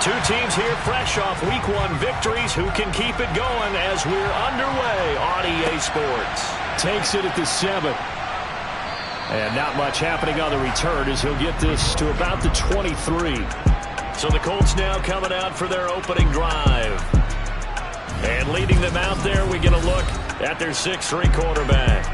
Two teams here fresh off Week 1 victories. Who can keep it going as we're underway on EA Sports? Takes it at the 7. And not much happening on the return as he'll get this to about the 23. So the Colts now coming out for their opening drive. And leading them out there, we get a look at their 6'3 quarterback.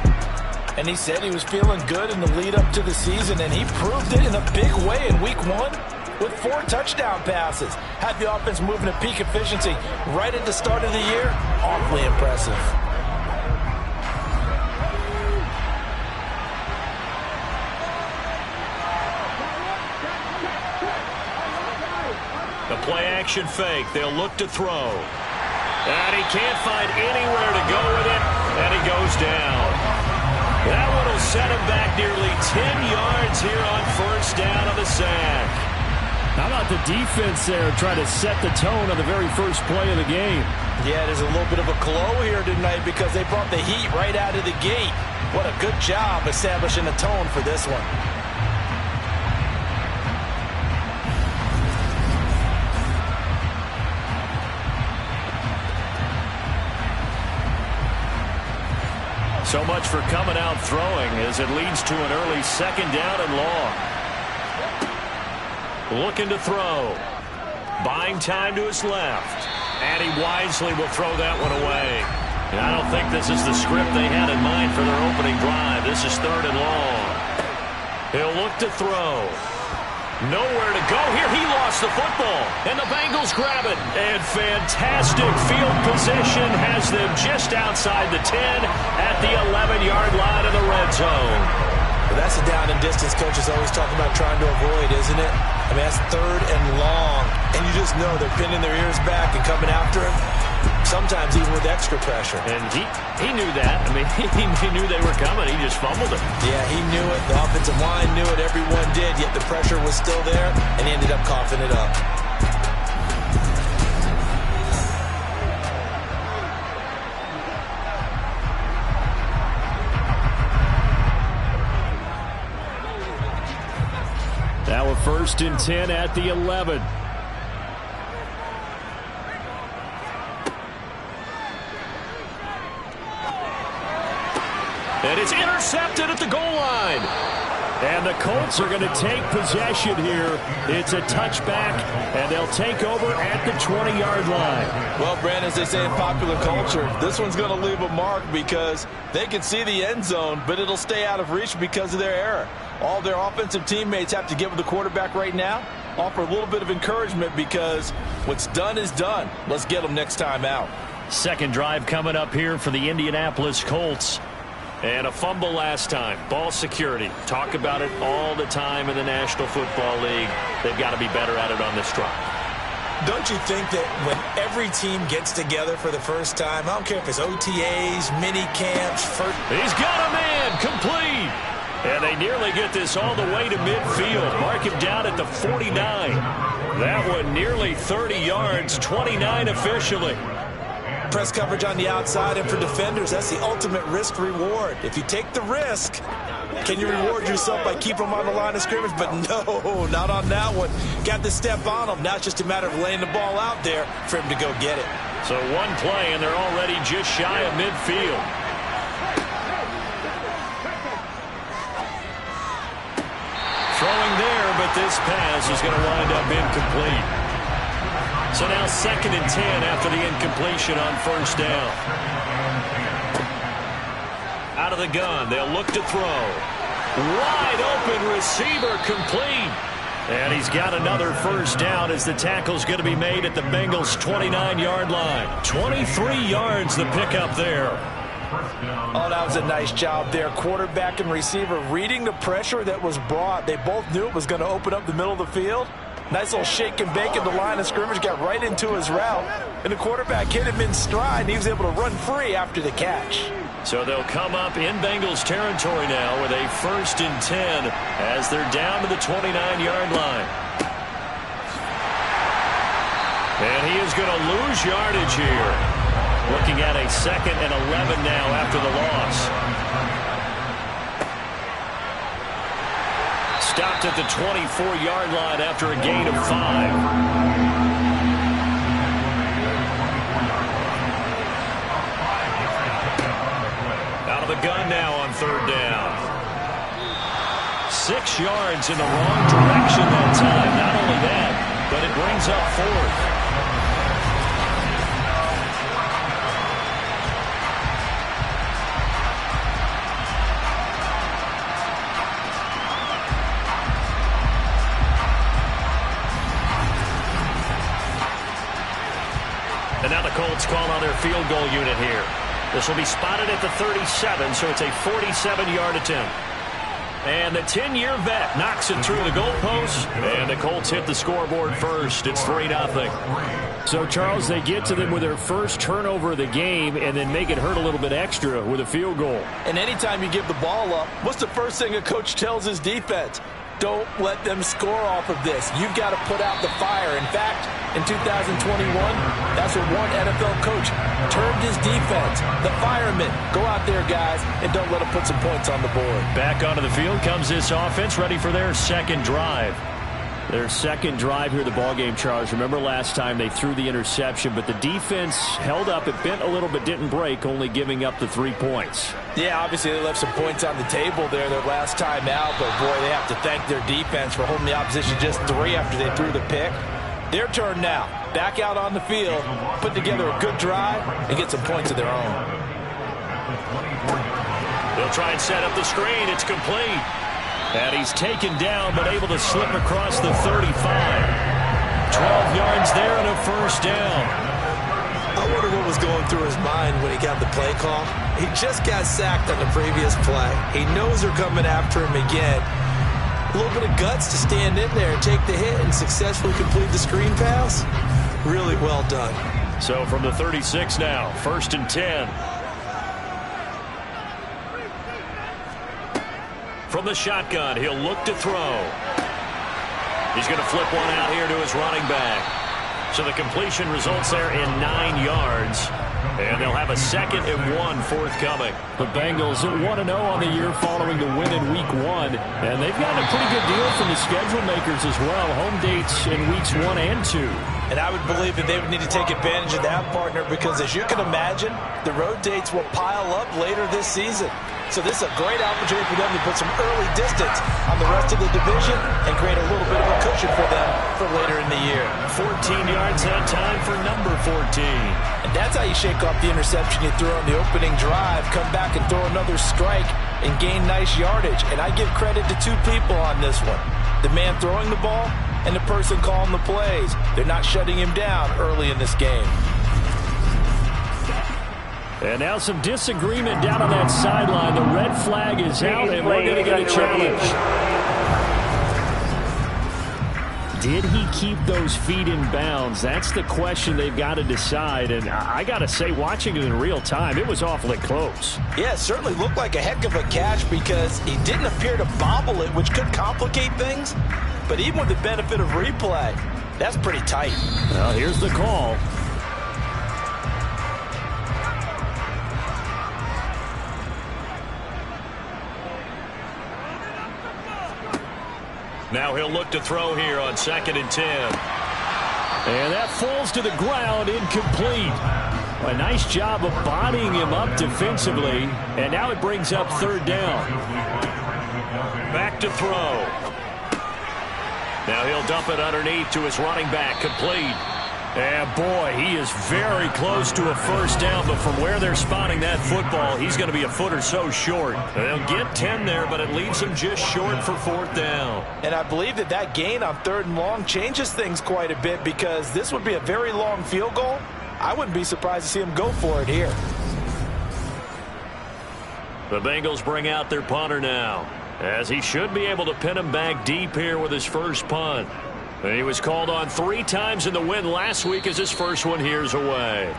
And he said he was feeling good in the lead up to the season, and he proved it in a big way in Week 1 with 4 touchdown passes. Had the offense moving at peak efficiency right at the start of the year. Awfully impressive. The play-action fake. They'll look to throw. And he can't find anywhere to go with it, and he goes down. That one will set him back nearly 10 yards here on first down on the sack. How about the defense there trying to set the tone on the very first play of the game? Yeah, there's a little bit of a glow here tonight because they brought the heat right out of the gate. What a good job establishing the tone for this one. So much for coming out throwing as it leads to an early second down and long. Looking to throw. Buying time to his left. And he wisely will throw that one away. And I don't think this is the script they had in mind for their opening drive. This is 3rd and long. He'll look to throw. Nowhere to go here. He lost the football. And the Bengals grab it. And fantastic field position has them just outside the 10 at the 11-yard line of the red zone. Well, that's a down and distance coaches always talk about trying to avoid, isn't it? I mean, that's 3rd and long. And you just know they're pinning their ears back and coming after him. Sometimes even with extra pressure. And he knew that. I mean, he knew they were coming. He just fumbled it. Yeah, he knew it. The offensive line knew it. Everyone did. Yet the pressure was still there, and he ended up coughing it up. Now a 1st and 10 at the 11. And it's intercepted at the goal line. And the Colts are going to take possession here. It's a touchback, and they'll take over at the 20-yard line. Well, Brandon, as they say in popular culture, this one's going to leave a mark because they can see the end zone, but it'll stay out of reach because of their error. All their offensive teammates have to get with the quarterback right now, offer a little bit of encouragement because what's done is done. Let's get them next time out. Second drive coming up here for the Indianapolis Colts. And a fumble last time. Ball security. Talk about it all the time in the National Football League. They've got to be better at it on this drive. Don't you think that when every team gets together for the first time, I don't care if it's OTAs, mini camps, He's got a man complete. And they nearly get this all the way to midfield. Mark him down at the 49. That one nearly 30 yards, 29 officially. Press coverage on the outside, and for defenders, that's the ultimate risk reward. If you take the risk, can you reward yourself by keeping them on the line of scrimmage? But no, not on that one. Got the step on them. Now it's just a matter of laying the ball out there for him to go get it. So one play, and they're already just shy of midfield. Throwing there, but this pass is going to wind up incomplete. So now 2nd and 10 after the incompletion on first down. Out of the gun, they'll look to throw. Wide open receiver complete. And he's got another first down as the tackle's going to be made at the Bengals' 29-yard line. 23 yards the pickup there. Oh, that was a nice job there. Quarterback and receiver reading the pressure that was brought. They both knew it was going to open up the middle of the field. Nice little shake and bake at the line of scrimmage, got right into his route, and the quarterback hit him in stride, and he was able to run free after the catch. So they'll come up in Bengals territory now with a 1st and 10 as they're down to the 29-yard line. And he is going to lose yardage here. Looking at a 2nd and 11 now after the loss. Stopped at the 24-yard line after a gain of 5. gun now on third down. 6 yards in the wrong direction that time. Not only that, but it brings up fourth. And now the Colts call on their field goal unit here. This will be spotted at the 37, so it's a 47-yard attempt. And the 10-year vet knocks it through the goalpost, and the Colts hit the scoreboard first. It's 3-0. So, Charles, they get to them with their first turnover of the game and then make it hurt a little bit extra with a field goal. And anytime you give the ball up, what's the first thing a coach tells his defense? Don't let them score off of this. You've got to put out the fire. In fact, in 2021, that's what one NFL coach termed his defense. The firemen. Go out there, guys, and don't let them put some points on the board. Back onto the field comes this offense, ready for their second drive. Their second drive here, the ballgame, Charles. Remember last time they threw the interception, but the defense held up. It bent a little but didn't break, only giving up the 3 points. Yeah, obviously they left some points on the table there their last time out, but boy, they have to thank their defense for holding the opposition just 3 after they threw the pick. Their turn now. Back out on the field, put together a good drive, and get some points of their own. They'll try and set up the screen. It's complete. And he's taken down, but able to slip across the 35. 12 yards there and a first down. I wonder what was going through his mind when he got the play call. He just got sacked on the previous play. He knows they're coming after him again. A little bit of guts to stand in there and take the hit and successfully complete the screen pass. Really well done. So from the 36 now, 1st and 10. From the shotgun, he'll look to throw. He's going to flip one out here to his running back. So the completion results there in 9 yards. And they'll have a 2nd and 1 forthcoming. The Bengals 1-0 on the year following the win in Week 1. And they've gotten a pretty good deal from the schedule makers as well. Home dates in Weeks 1 and 2. And I would believe that they would need to take advantage of that, partner, because as you can imagine, the road dates will pile up later this season. So this is a great opportunity for them to put some early distance on the rest of the division and create a little bit of a cushion for them for later in the year. 14 yards that time for number 14. And that's how you shake off the interception you threw on the opening drive, come back and throw another strike and gain nice yardage. And I give credit to 2 people on this one. The man throwing the ball and the person calling the plays. They're not shutting him down early in this game. And now some disagreement down on that sideline. The red flag is out, and we're going to get a challenge. Did he keep those feet in bounds? That's the question they've got to decide. And I got to say, watching it in real time, it was awfully close. Yeah, it certainly looked like a heck of a catch because he didn't appear to bobble it, which could complicate things. But even with the benefit of replay, that's pretty tight. Well, here's the call. Now he'll look to throw here on 2nd and 10. And that falls to the ground, incomplete. A nice job of bodying him up defensively. And now it brings up 3rd down. Back to throw. Now he'll dump it underneath to his running back, complete. And boy, he is very close to a first down, but from where they're spotting that football, he's going to be a foot or so short. They'll get 10 there, but it leaves him just short for 4th down. And I believe that that gain on 3rd and long changes things quite a bit because this would be a very long field goal. I wouldn't be surprised to see him go for it here. The Bengals bring out their punter now, as he should be able to pin him back deep here with his first punt. And he was called on 3 times in the win last week as his first one here's away.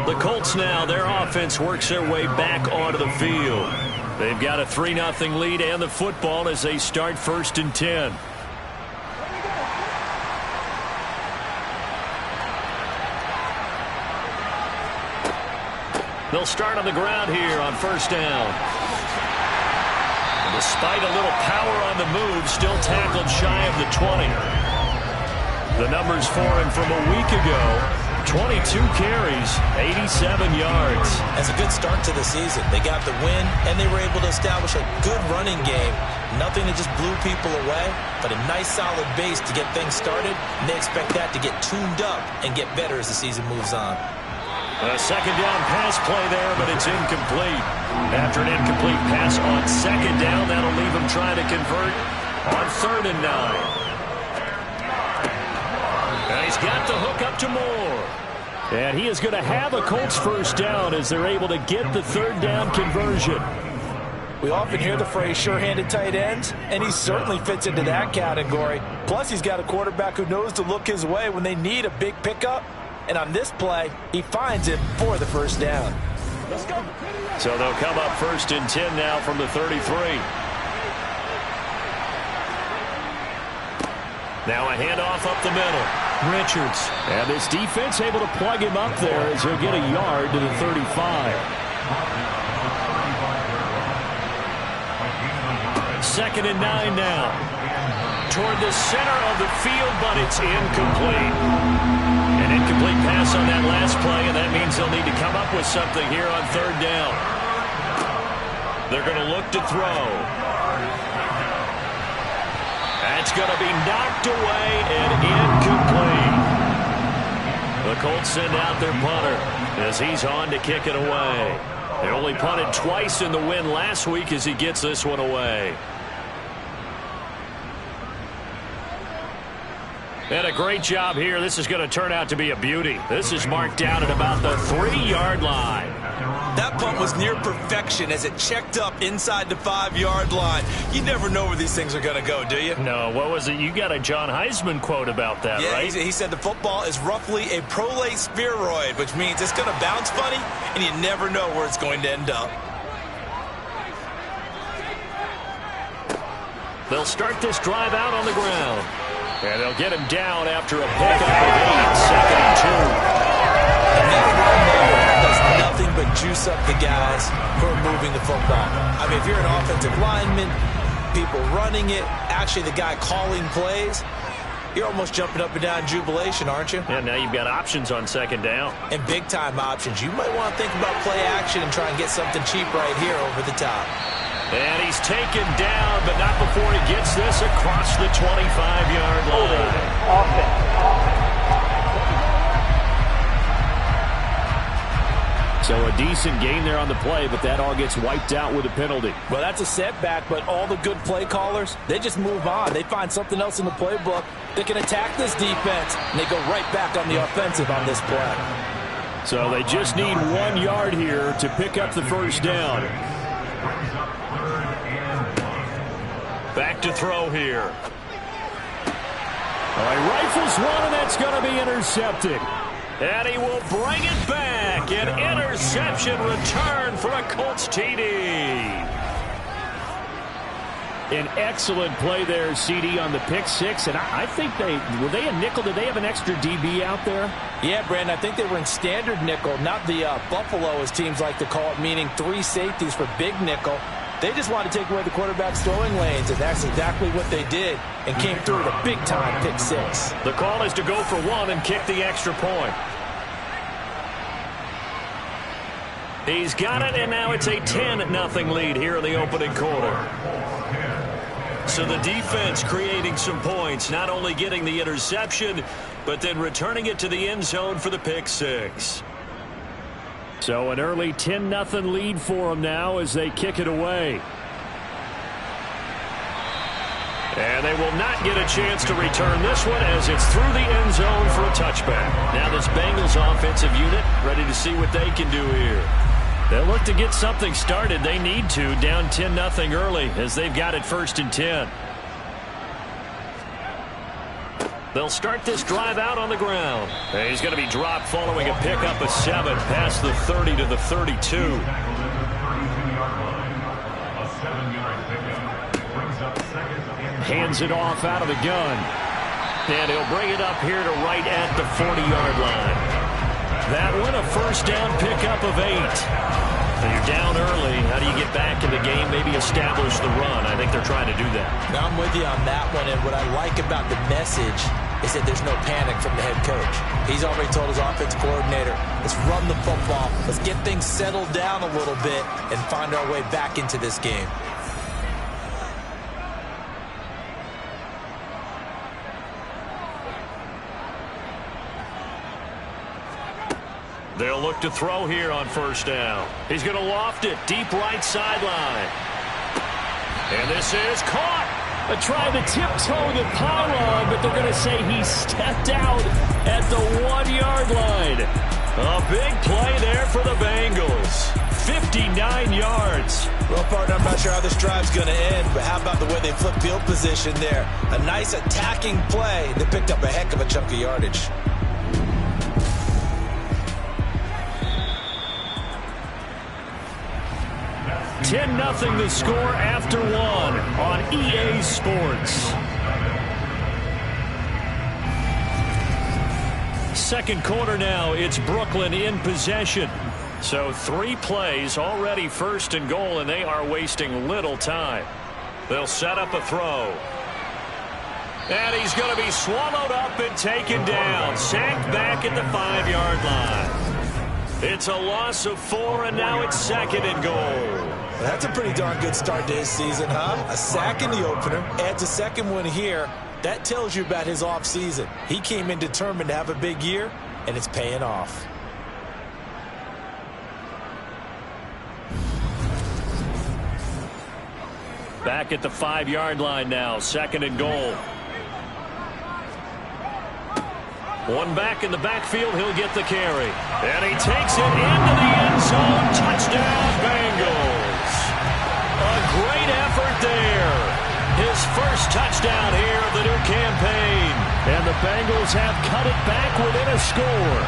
The Colts now, their offense works their way back onto the field. They've got a 3-0 lead and the football as they start 1st and 10. They'll start on the ground here on 1st down. And despite a little power on the move, still tackled shy of the 20. The numbers for him from a week ago, 22 carries, 87 yards. That's a good start to the season. They got the win, and they were able to establish a good running game. Nothing that just blew people away, but a nice solid base to get things started, and they expect that to get tuned up and get better as the season moves on. A second down pass play there, but it's incomplete. After an incomplete pass on second down, that'll leave him trying to convert on 3rd and 9. And he's got the hook up to Moore. And he is going to have a Colts first down as they're able to get the 3rd down conversion. We often hear the phrase sure-handed tight ends, and he certainly fits into that category. Plus, he's got a quarterback who knows to look his way when they need a big pickup. And on this play, he finds it for the first down. Let's go. So they'll come up 1st and 10 now from the 33. Now a handoff up the middle. Richards. And this defense able to plug him up there as he'll get a yard to the 35. 2nd and 9 now. Toward the center of the field, but it's incomplete. An incomplete pass on that last play, and that means they'll need to come up with something here on 3rd down. They're going to look to throw. That's going to be knocked away and incomplete. The Colts send out their punter as he's on to kick it away. They only punted twice in the win last week as he gets this one away. And a great job here. This is going to turn out to be a beauty. This is marked down at about the 3-yard line. That punt was near perfection as it checked up inside the 5-yard line. You never know where these things are going to go, do you? No, what was it? You got a John Heisman quote about that, right? He said the football is roughly a prolate spheroid, which means it's going to bounce funny, and you never know where it's going to end up. They'll start this drive out on the ground. And they'll get him down after a pickup of 8, 2nd and 2. And that run there does nothing but juice up the guys who are moving the football. I mean, if you're an offensive lineman, people running it, actually the guy calling plays, you're almost jumping up and down in jubilation, aren't you? Yeah, now you've got options on 2nd down. And big-time options. You might want to think about play action and try and get something cheap right here over the top. And he's taken down, but not before he gets this across the 25-yard line. So a decent gain there on the play, but that all gets wiped out with a penalty. Well, that's a setback, but all the good play callers, they just move on. They find something else in the playbook that can attack this defense, and they go right back on the offensive on this play. So they just need 1 yard here to pick up the first down. Back to throw here. All right, rifles one, and that's going to be intercepted. And he will bring it back. An interception return for a Colts TD. An excellent play there, CD, on the pick six. And I think were they a nickel? Did they have an extra DB out there? Yeah, Brandon, I think they were in standard nickel, not the Buffalo, as teams like to call it, meaning 3 safeties for big nickel. They just wanted to take away the quarterback's throwing lanes, and that's exactly what they did and came through with a big-time pick six. The call is to go for 1 and kick the extra point. He's got it, and now it's a 10-0 lead here in the opening quarter. So the defense creating some points, not only getting the interception, but then returning it to the end zone for the pick six. So an early 10-0 lead for them now as they kick it away. And they will not get a chance to return this one as it's through the end zone for a touchback. Now this Bengals offensive unit ready to see what they can do here. They'll look to get something started. They need to, down 10-0 early as they've got it 1st and 10. They'll start this drive out on the ground. And he's going to be dropped following a pickup of 7 past the 30 to the 32. Hands it off out of the gun. And he'll bring it up here to right at the 40-yard line. That one, a first down pickup of 8. So you're down early. How do you get back in the game? Maybe establish the run. I think they're trying to do that. Now I'm with you on that one, and what I like about the message is that there's no panic from the head coach. He's already told his offensive coordinator, let's run the football, let's get things settled down a little bit and find our way back into this game. They'll look to throw here on first down. He's going to loft it deep right sideline. And this is caught. Trying to tiptoe the pylon, but they're going to say he stepped out at the 1-yard line. A big play there for the Bengals. 59 yards. Well, partner, I'm not sure how this drive's going to end, but how about the way they flip field position there? A nice attacking play. They picked up a heck of a chunk of yardage. $10-0 the score after 1 on EA Sports. Second quarter now, it's Brooklyn in possession. So 3 plays, already first and goal, and they are wasting little time. They'll set up a throw. And he's going to be swallowed up and taken down. Sacked back at the 5-yard line. It's a loss of 4, and now it's second and goal. That's a pretty darn good start to his season, huh? A sack in the opener, adds a second one here. That tells you about his offseason. He came in determined to have a big year, and it's paying off. Back at the 5-yard line now, second and goal. One back in the backfield, he'll get the carry. And he takes it into the end zone. Touchdown, Bengals. A great effort there. His first touchdown here of the new campaign. And the Bengals have cut it back within a score.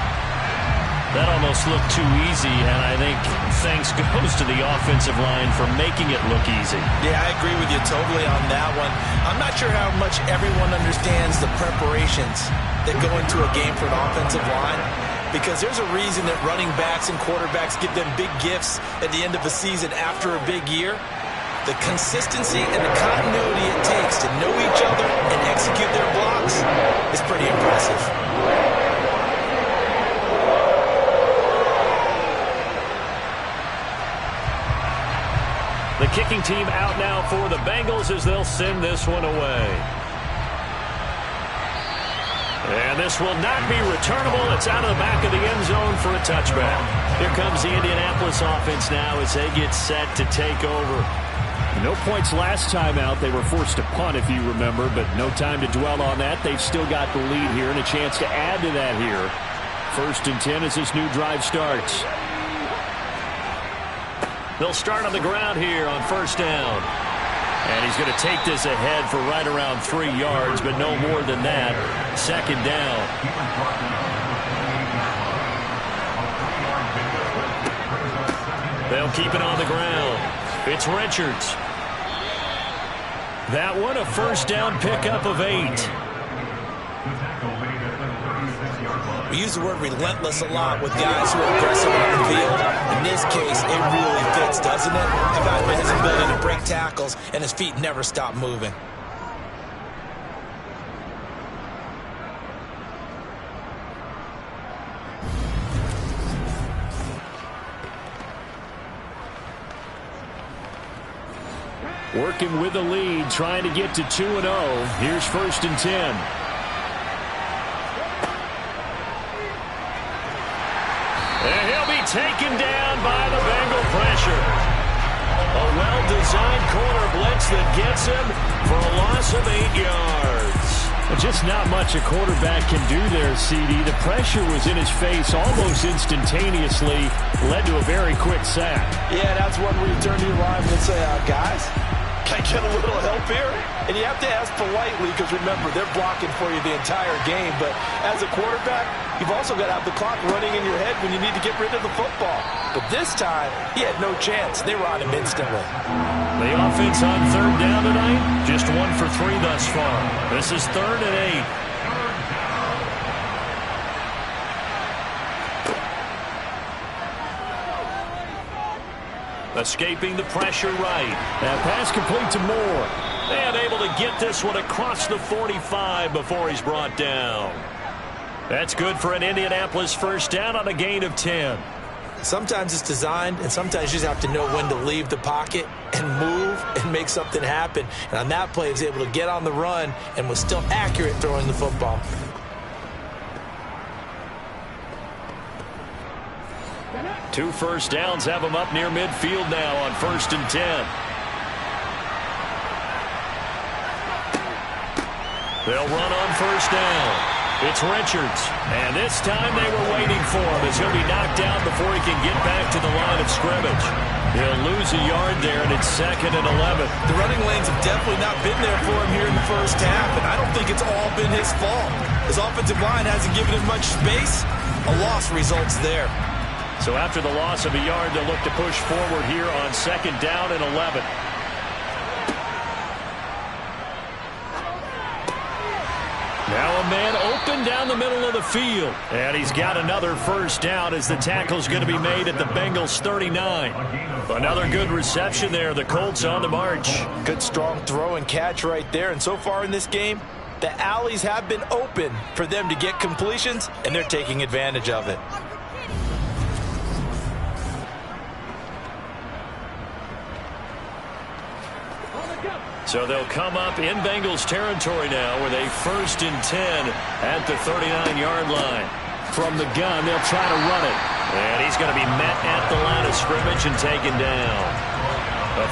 That almost looked too easy, and I think thanks goes to the offensive line for making it look easy. Yeah, I agree with you totally on that one. I'm not sure how much everyone understands the preparations that go into a game for an offensive line, because there's a reason that running backs and quarterbacks give them big gifts at the end of a season after a big year. The consistency and the continuity it takes to know each other and execute their blocks is pretty impressive. The kicking team out now for the Bengals as they'll send this one away. And this will not be returnable. It's out of the back of the end zone for a touchback. Here comes the Indianapolis offense now as they get set to take over. No points last time out. They were forced to punt, if you remember, but no time to dwell on that. They've still got the lead here and a chance to add to that here. 1st and 10 as this new drive starts. They'll start on the ground here on first down. And he's going to take this ahead for right around 3 yards, but no more than that. Second down. They'll keep it on the ground. It's Richards. That one a first down pickup of 8. We use the word relentless a lot with guys who are aggressive on the field. In this case, it really fits, doesn't it? The guy's got his ability to break tackles, and his feet never stop moving. Working with the lead, trying to get to 2-0. Here's 1st and 10. And he'll be taken down by the Bengal pressure. A well-designed corner blitz that gets him for a loss of 8 yards. Just not much a quarterback can do there, CD. The pressure was in his face almost instantaneously, led to a very quick sack. Yeah, that's one where you turn to your line and say, guys, can I get a little help here? And you have to ask politely because, remember, they're blocking for you the entire game. But as a quarterback, you've also got to have the clock running in your head when you need to get rid of the football. But this time, he had no chance. They were on him instantly. The offense on third down tonight, just 1 for 3 thus far. This is 3rd and 8. Escaping the pressure right. That pass complete to Moore. And able to get this one across the 45 before he's brought down. That's good for an Indianapolis first down on a gain of 10. Sometimes it's designed, and sometimes you just have to know when to leave the pocket and move and make something happen. And on that play, he was able to get on the run and was still accurate throwing the football. Two first downs have him up near midfield now on 1st and 10. They'll run on first down. It's Richards, and this time they were waiting for him as he'll be knocked down before he can get back to the line of scrimmage. He'll lose a yard there, and it's 2nd and 11. The running lanes have definitely not been there for him here in the first half, and I don't think it's all been his fault. His offensive line hasn't given him much space. A loss results there. So after the loss of a yard, they'll look to push forward here on 2nd down and 11. Now a man open down the middle of the field. And he's got another first down as the tackle's going to be made at the Bengals 39. Another good reception there. The Colts on the march. Good strong throw and catch right there. And so far in this game, the alleys have been open for them to get completions, and they're taking advantage of it. So they'll come up in Bengals territory now with a 1st and 10 at the 39-yard line. From the gun, they'll try to run it. And he's going to be met at the line of scrimmage and taken down.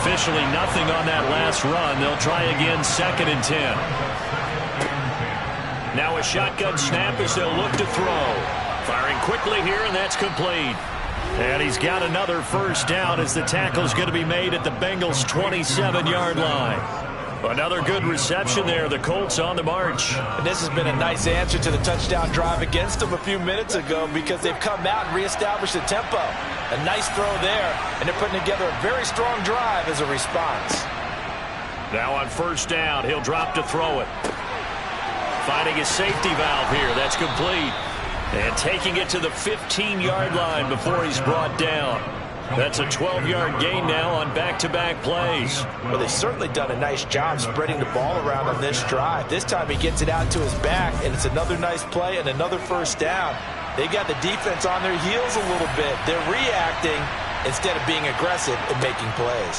Officially nothing on that last run. They'll try again 2nd and 10. Now a shotgun snap as they'll look to throw. Firing quickly here, and that's complete. And he's got another first down as the tackle's going to be made at the Bengals 27-yard line. Another good reception there. The Colts on the march. And this has been a nice answer to the touchdown drive against them a few minutes ago because they've come out and reestablished the tempo. A nice throw there, and they're putting together a very strong drive as a response. Now on first down, he'll drop to throw it. Finding his safety valve here. That's complete. And taking it to the 15-yard line before he's brought down. That's a 12-yard gain now on back-to-back plays. Well, they've certainly done a nice job spreading the ball around on this drive. This time he gets it out to his back, and it's another nice play and another first down. They got the defense on their heels a little bit. They're reacting instead of being aggressive and making plays.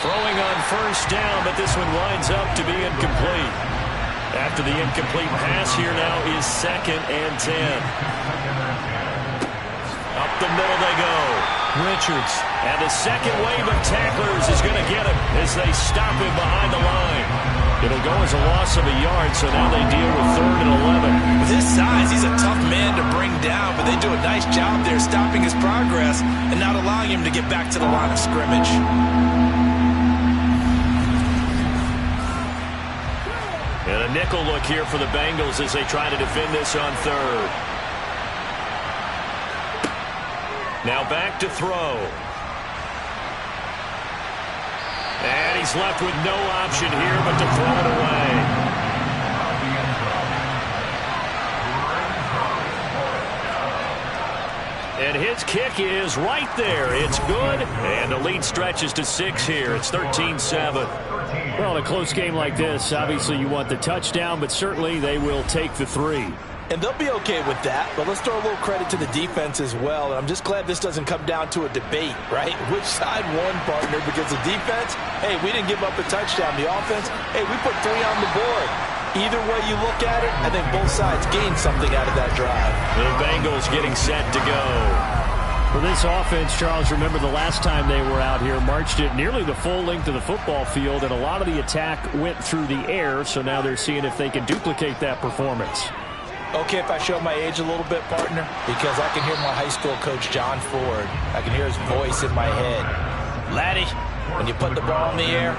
Throwing on first down, but this one winds up to be incomplete. After the incomplete pass, here now is 2nd and 10. Up the middle they go. Richards. And the second wave of tacklers is going to get him as they stop him behind the line. It'll go as a loss of a yard, so now they deal with 3rd and 11. With his size, he's a tough man to bring down, but they do a nice job there stopping his progress and not allowing him to get back to the line of scrimmage. And a nickel look here for the Bengals as they try to defend this on 3rd. Now back to throw. And he's left with no option here but to throw it away. And his kick is right there. It's good. And the lead stretches to 6 here. It's 13-7. Well, in a close game like this, obviously you want the touchdown, but certainly they will take the 3. And they'll be okay with that, but let's throw a little credit to the defense as well. And I'm just glad this doesn't come down to a debate, right? Which side won, partner? Because the defense, hey, we didn't give up a touchdown. The offense, hey, we put 3 on the board. Either way you look at it, I think both sides gained something out of that drive. The Bengals getting set to go. For this offense, Charles, remember the last time they were out here, marched it nearly the full length of the football field, and a lot of the attack went through the air, so now they're seeing if they can duplicate that performance. Okay if I show my age a little bit, partner? Because I can hear my high school coach, John Ford. I can hear his voice in my head. Laddie, when you put the ball in the air,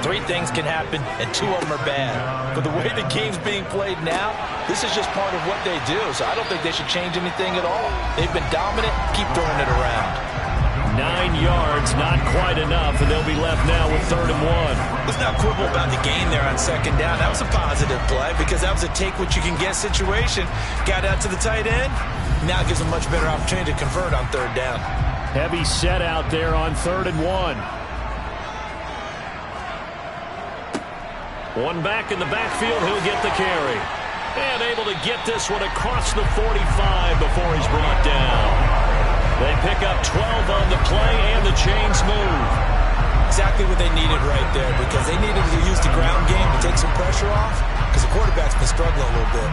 3 things can happen, and 2 of them are bad. But the way the game's being played now, this is just part of what they do, so I don't think they should change anything at all. They've been dominant. Keep throwing it around. 9 yards, not quite enough, and they'll be left now with 3rd and 1. Let's not quibble about the gain there on 2nd down. That was a positive play because that was a take-what-you-can-get situation. Got out to the tight end. Now it gives them a much better opportunity to convert on 3rd down. Heavy set out there on 3rd and 1. One back in the backfield, he'll get the carry. And able to get this one across the 45 before he's brought down. They pick up 12 on the play, and the chains move. Exactly what they needed right there, because they needed to use the ground game to take some pressure off, because the quarterback's been struggling a little bit.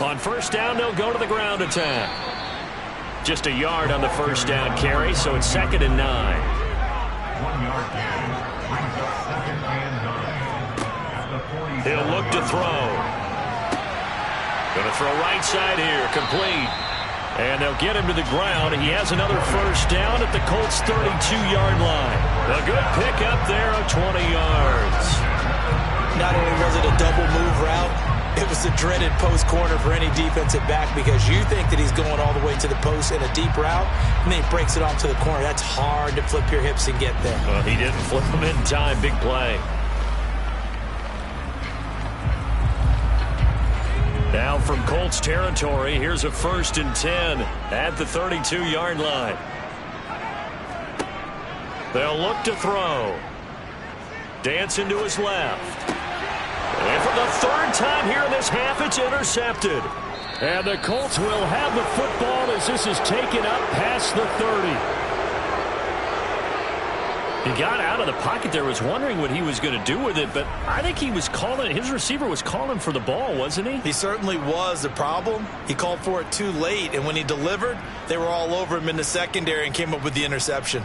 On first down, they'll go to the ground attack. Just a yard on the first down carry, so it's 2nd and 9. 1 yard carry brings up 2nd and 9. At the 40. He'll look to throw. Going to throw right side here, complete. And they'll get him to the ground. He has another first down at the Colts' 32-yard line. A good pickup there of 20 yards. Not only was it a double move route, it was a dreaded post corner for any defensive back, because you think that he's going all the way to the post in a deep route, and then he breaks it off to the corner. That's hard to flip your hips and get there. Well, he didn't flip him in time. Big play. Now from Colts territory, here's a 1st and 10 at the 32-yard line. They'll look to throw. Dancing to his left. And for the 3rd time here in this half, it's intercepted. And the Colts will have the football as this is taken up past the 30. He got out of the pocket there, was wondering what he was going to do with it, but I think he was calling, his receiver was calling for the ball, wasn't he? He certainly was. The problem, he called for it too late, and when he delivered, they were all over him in the secondary and came up with the interception.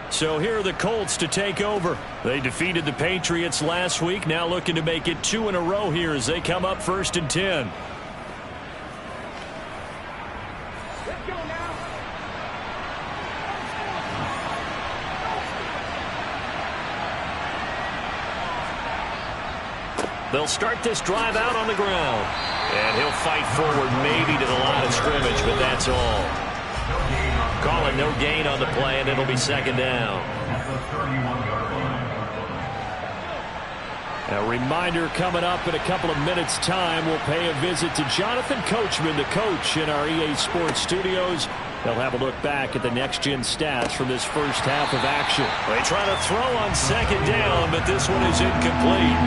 So here are the Colts to take over. They defeated the Patriots last week, now looking to make it 2 in a row here as they come up 1st and 10. They'll start this drive out on the ground. And he'll fight forward maybe to the line of scrimmage, but that's all. Calling no gain on the play, and it'll be 2nd down. A reminder coming up in a couple of minutes' time. We'll pay a visit to Jonathan Coachman, the coach in our EA Sports studios. They'll have a look back at the next-gen stats from this first half of action. They try to throw on 2nd down, but this one is incomplete.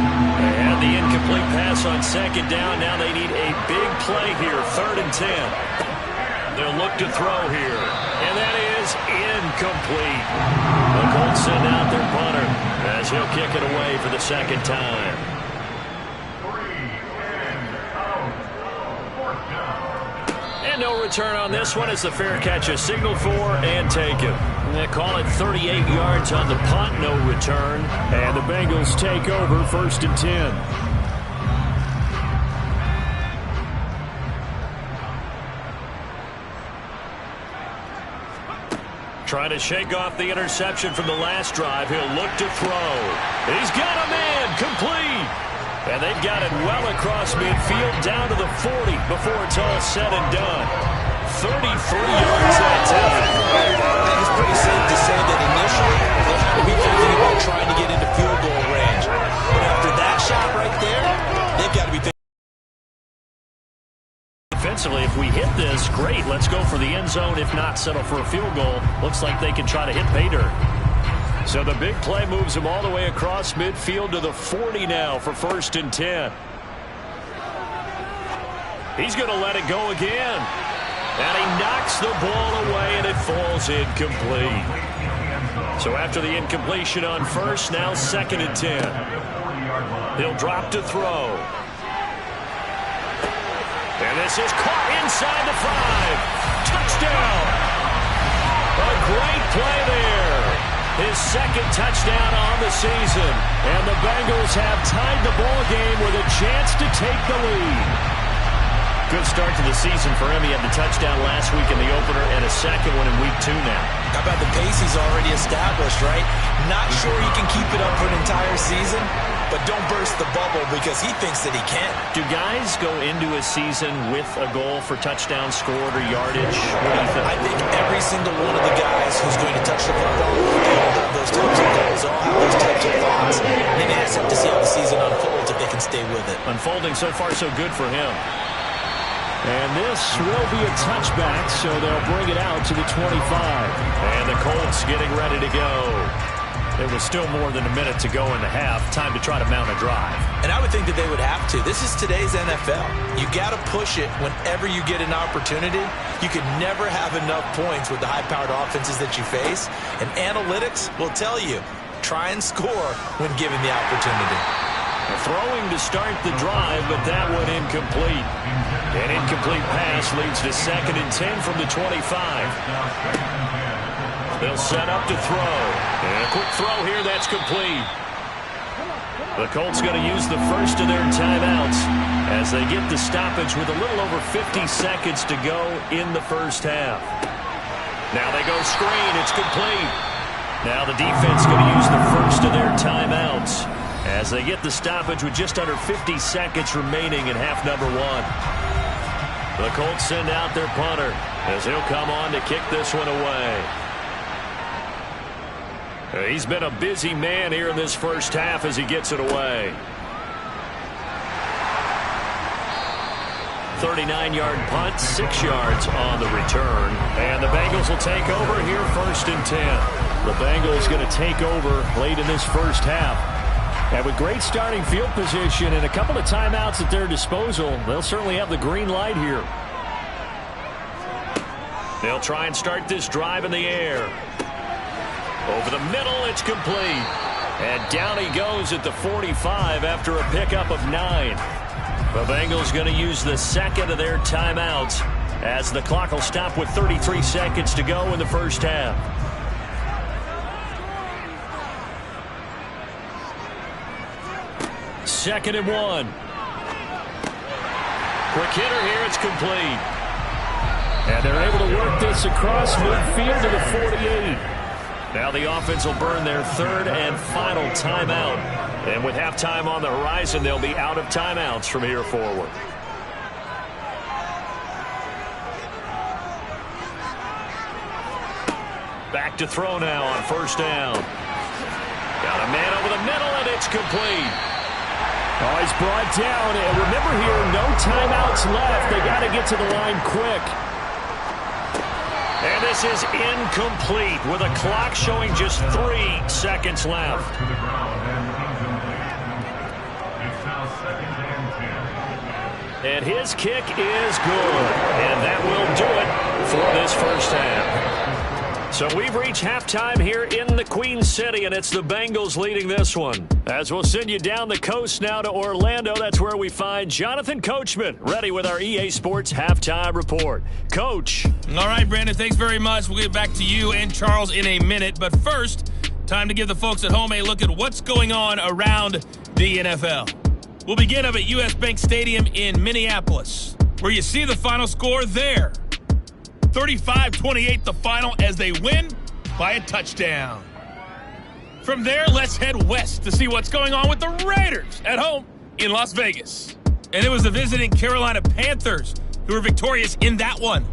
They had the incomplete pass on 2nd down. Now they need a big play here, 3rd and 10. They'll look to throw here, and that is incomplete. The Colts send out their punter as he'll kick it away for the 2nd time. 3 and out. 4th down. And no return on this one as the fair catch is signaled for and taken. They call it 38 yards on the punt, no return. And the Bengals take over 1st and 10. Trying to shake off the interception from the last drive. He'll look to throw. He's got a man, complete. And they've got it well across midfield down to the 40 before it's all said and done. 33 yards that time. I think it's pretty safe to say that initially they had to be thinking about trying to get into field goal range. But after that shot right there, they've got to be thinking. Defensively, if we hit this, great. Let's go for the end zone. If not, settle for a field goal. Looks like they can try to hit pay dirt. So the big play moves him all the way across midfield to the 40 now for 1st and 10. He's going to let it go again. And he knocks the ball away, and it falls incomplete. So after the incompletion on first, now 2nd and 10. He'll drop to throw. And this is caught inside the 5. Touchdown. A great play there. His 2nd touchdown on the season. And the Bengals have tied the ball game with a chance to take the lead. Good start to the season for him. He had the touchdown last week in the opener and a 2nd one in week 2 now. How about the pace he's already established, right? Not sure he can keep it up for an entire season, but don't burst the bubble because he thinks that he can. Do guys go into a season with a goal for touchdown scored or yardage? What do you think? I think every single one of the guys who's going to touch the football, they all have those types of goals, all have those types of thoughts. And it's up to see how the season unfolds. if they can stay with it. Unfolding so far so good for him. And this will be a touchback, so they'll bring it out to the 25. And the Colts getting ready to go. There was still more than a minute to go in the half. Time to try to mount a drive. And I would think that they would have to. This is today's NFL. You got to push it whenever you get an opportunity. You can never have enough points with the high-powered offenses that you face. And analytics will tell you, try and score when given the opportunity. Throwing to start the drive, but that one incomplete. An incomplete pass leads to 2nd and 10 from the 25. They'll set up to throw. And a quick throw here, that's complete. The Colts going to use the first of their timeouts as they get the stoppage with a little over 50 seconds to go in the first half. Now they go screen. It's complete. Now the defense going to use the first of their timeouts as they get the stoppage with just under 50 seconds remaining in half number 1. The Colts send out their punter as he'll come on to kick this one away. He's been a busy man here in this first half as he gets it away. 39-yard punt, 6 yards on the return. And the Bengals will take over here 1st and 10. The Bengals going to take over late in this first half. And with great starting field position and a couple of timeouts at their disposal, they'll certainly have the green light here. They'll try and start this drive in the air. Over the middle, it's complete. And down he goes at the 45 after a pickup of 9. The Bengals going to use the second of their timeouts as the clock will stop with 33 seconds to go in the first half. Second and 1. Quick hitter here, it's complete. And they're able to work this across midfield to the 48. Now the offense will burn their 3rd and final timeout. And with halftime on the horizon, they'll be out of timeouts from here forward. Back to throw now on 1st down. Got a man over the middle, and it's complete. Oh, he's brought down. And remember here, no timeouts left. They got to get to the line quick. And this is incomplete with a clock showing just 3 seconds left. To the ground and incomplete. It's now 2nd and 10. And his kick is good. And that will do it for this first half. So we've reached halftime here in the Queen City, and it's the Bengals leading this one. As we'll send you down the coast now to Orlando, that's where we find Jonathan Coachman, ready with our EA Sports Halftime Report. Coach. All right, Brandon, thanks very much. We'll get back to you and Charles in a minute. But first, time to give the folks at home a look at what's going on around the NFL. We'll begin up at US Bank Stadium in Minneapolis, where you see the final score there. 35-28 the final as they win by a touchdown. From there, let's head west to see what's going on with the Raiders at home in Las Vegas. And it was the visiting Carolina Panthers who were victorious in that one.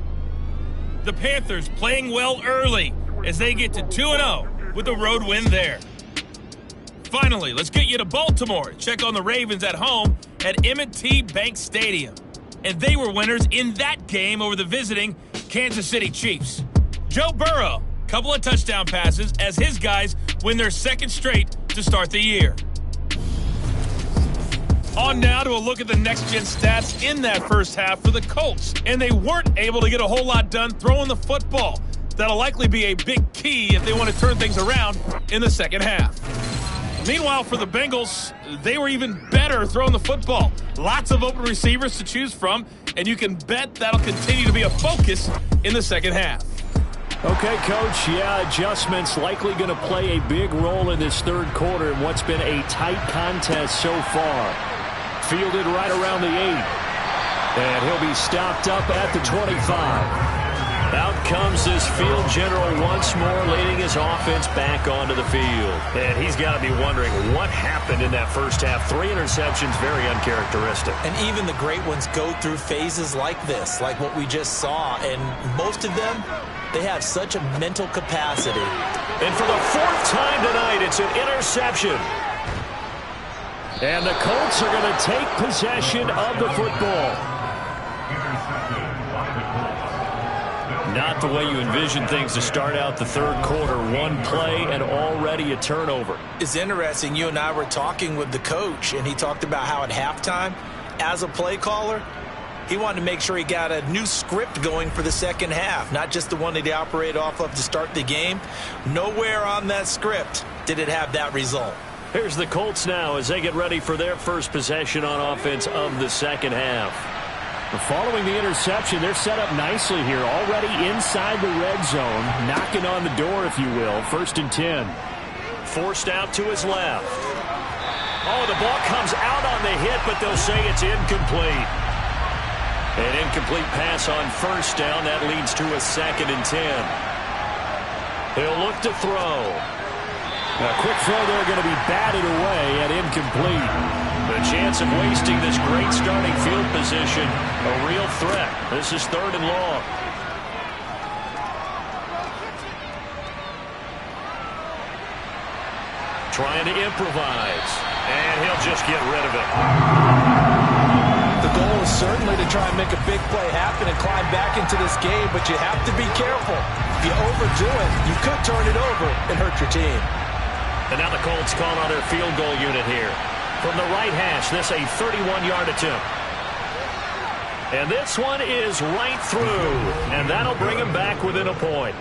The Panthers playing well early as they get to 2-0 with a road win there. Finally, let's get you to Baltimore. Check on the Ravens at home at M&T Bank Stadium. And they were winners in that game over the visiting Kansas City Chiefs. Joe Burrow, couple of touchdown passes as his guys win their 2nd straight to start the year. On now to a look at the next-gen stats in that first half for the Colts. And they weren't able to get a whole lot done throwing the football. That'll likely be a big key if they want to turn things around in the second half. Meanwhile, for the Bengals, they were even better throwing the football. Lots of open receivers to choose from, and you can bet that'll continue to be a focus in the second half. Okay, Coach, yeah, adjustments likely going to play a big role in this 3rd quarter in what's been a tight contest so far. Fielded right around the 8. And he'll be stopped up at the 25. Out comes this field general once more, leading his offense back onto the field. And he's got to be wondering what happened in that first half. 3 interceptions, very uncharacteristic. And even the great ones go through phases like this, like what we just saw. And most of them, they have such a mental capacity. And for the 4th time tonight, it's an interception. And the Colts are going to take possession of the football. Not the way you envision things to start out the third quarter. One play and already a turnover. It's interesting. You and I were talking with the coach, and he talked about how at halftime, as a play caller, he wanted to make sure he got a new script going for the second half, not just the one that he operated off of to start the game. Nowhere on that script did it have that result. Here's the Colts now as they get ready for their first possession on offense of the second half. Following the interception, they're set up nicely here, already inside the red zone, knocking on the door, if you will. 1st and 10. Forced out to his left. Oh, the ball comes out on the hit, but they'll say it's incomplete. An incomplete pass on first down. That leads to a 2nd and 10. He'll look to throw. A quick throw there going to be batted away at incomplete. The chance of wasting this great starting field position, a real threat. This is 3rd and long. Trying to improvise, and he'll just get rid of it. The goal is certainly to try and make a big play happen and climb back into this game, but you have to be careful. If you overdo it, you could turn it over and hurt your team. And now the Colts call on their field goal unit here. From the right hash, this a 31-yard attempt. And this one is right through, and that'll bring him back within a point.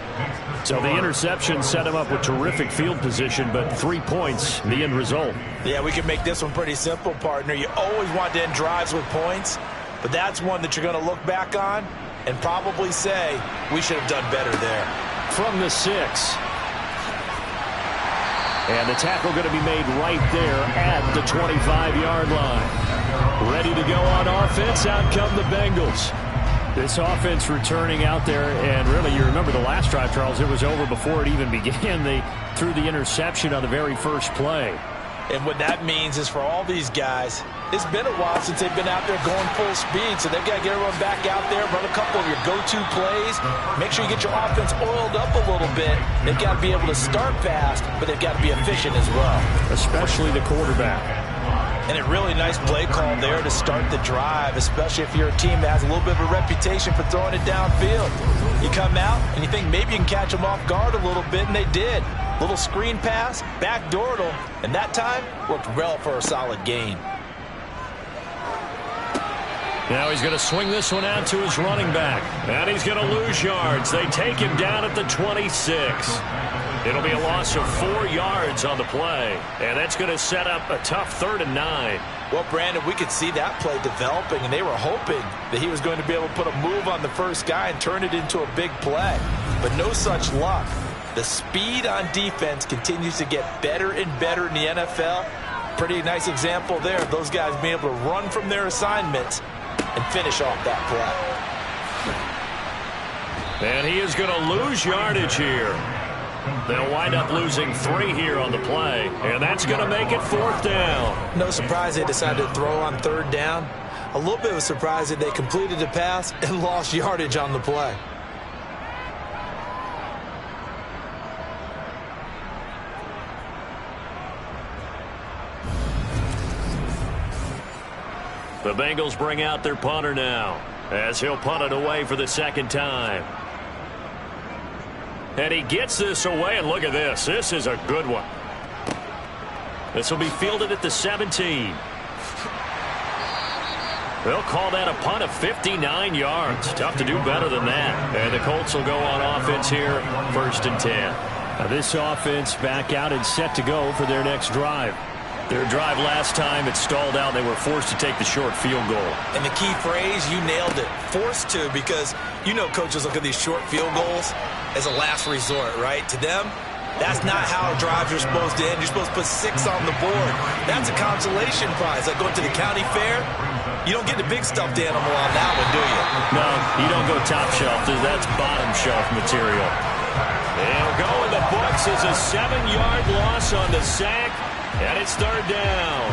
So the interception set him up with terrific field position, but 3 points, the end result. Yeah, we can make this one pretty simple, partner. You always want to end drives with points, but that's one that you're going to look back on and probably say, we should have done better there. From the 6. And the tackle going to be made right there at the 25-yard line. Ready to go on offense. Out come the Bengals. This offense returning out there, and really, you remember the last drive, Charles, it was over before it even began. They threw the interception on the very first play. And what that means is for all these guys, it's been a while since they've been out there going full speed, so they've got to get everyone back out there, run a couple of your go-to plays, make sure you get your offense oiled up a little bit. They've got to be able to start fast, but they've got to be efficient as well. Especially the quarterback. And a really nice play call there to start the drive, especially if you're a team that has a little bit of a reputation for throwing it downfield. You come out and you think maybe you can catch them off guard a little bit, and they did. Little screen pass, backdoored them, and that time worked well for a solid gain. Now he's going to swing this one out to his running back. And he's going to lose yards. They take him down at the 26. It'll be a loss of 4 yards on the play. And that's going to set up a tough 3rd and 9. Well, Brandon, we could see that play developing, and they were hoping that he was going to be able to put a move on the first guy and turn it into a big play. But no such luck. The speed on defense continues to get better and better in the NFL. Pretty nice example there of those guys being able to run from their assignments and finish off that play. And he is going to lose yardage here. They'll wind up losing 3 here on the play, and that's going to make it 4th down. No surprise they decided to throw on 3rd down. A little bit of a surprise that they completed the pass and lost yardage on the play. The Bengals bring out their punter now as he'll punt it away for the 2nd time. And he gets this away, and look at this. This is a good one. This will be fielded at the 17. They'll call that a punt of 59 yards. Tough to do better than that. And the Colts will go on offense here, 1st and 10. Now this offense back out and set to go for their next drive. Their drive last time, it stalled out. They were forced to take the short field goal. And the key phrase, you nailed it, forced to, because you know coaches look at these short field goals as a last resort, right? To them, that's not how drives are supposed to end. You're supposed to put 6 on the board. That's a consolation prize. Like going to the county fair, you don't get the big stuffed animal on that one, do you? No, you don't go top shelf. That's bottom shelf material. They'll go in the books as a 7-yard loss on the sack. And it's 3rd down.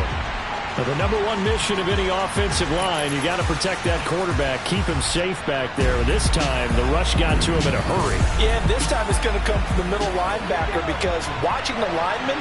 Now, the number one mission of any offensive line, you got to protect that quarterback, keep him safe back there. This time, the rush got to him in a hurry. Yeah, this time it's going to come from the middle linebacker, because watching the lineman,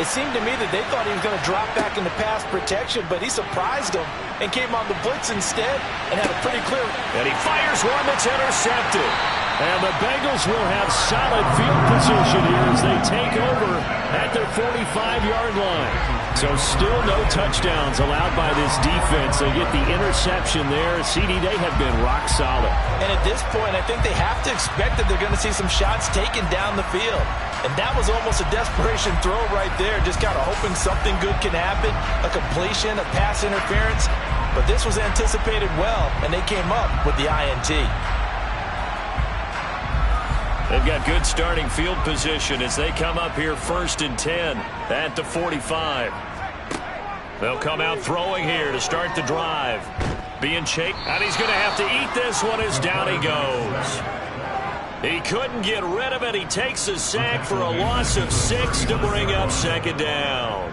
It seemed to me that they thought he was going to drop back into pass protection, but he surprised them and came on the blitz instead and had a pretty clear. And he fires one that's intercepted. And the Bengals will have solid field position here as they take over at their 45-yard line. So still no touchdowns allowed by this defense. They get the interception there. CD, they have been rock solid. And at this point, I think they have to expect that they're going to see some shots taken down the field. And that was almost a desperation throw right there, just kind of hoping something good can happen, a completion, a pass interference. But this was anticipated well, and they came up with the INT. They've got good starting field position as they come up here 1st and 10 at the 45. They'll come out throwing here to start the drive. Being chased, and he's going to have to eat this one as down he goes. He couldn't get rid of it. He takes a sack for a loss of 6 to bring up 2nd down.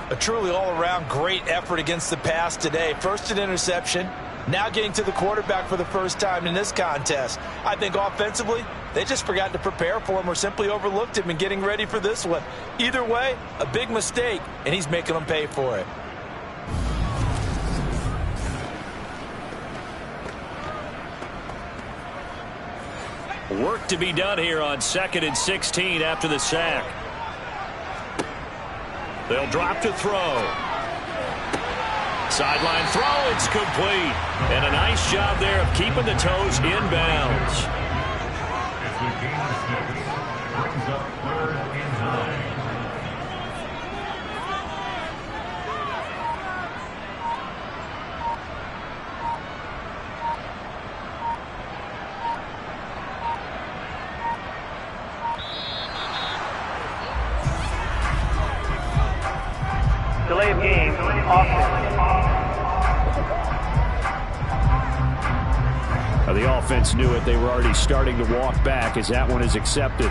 A truly all-around great effort against the pass today. First an interception, now getting to the quarterback for the first time in this contest. I think offensively, they just forgot to prepare for him or simply overlooked him in getting ready for this one. Either way, a big mistake, and he's making them pay for it. Work to be done here on 2nd and 16 after the sack. They'll drop to throw. Sideline throw, it's complete. And a nice job there of keeping the toes inbounds. As the game of 6 brings up 3rd and 9. Delay of game, offense. The offense knew it. They were already starting to walk back as that one is accepted.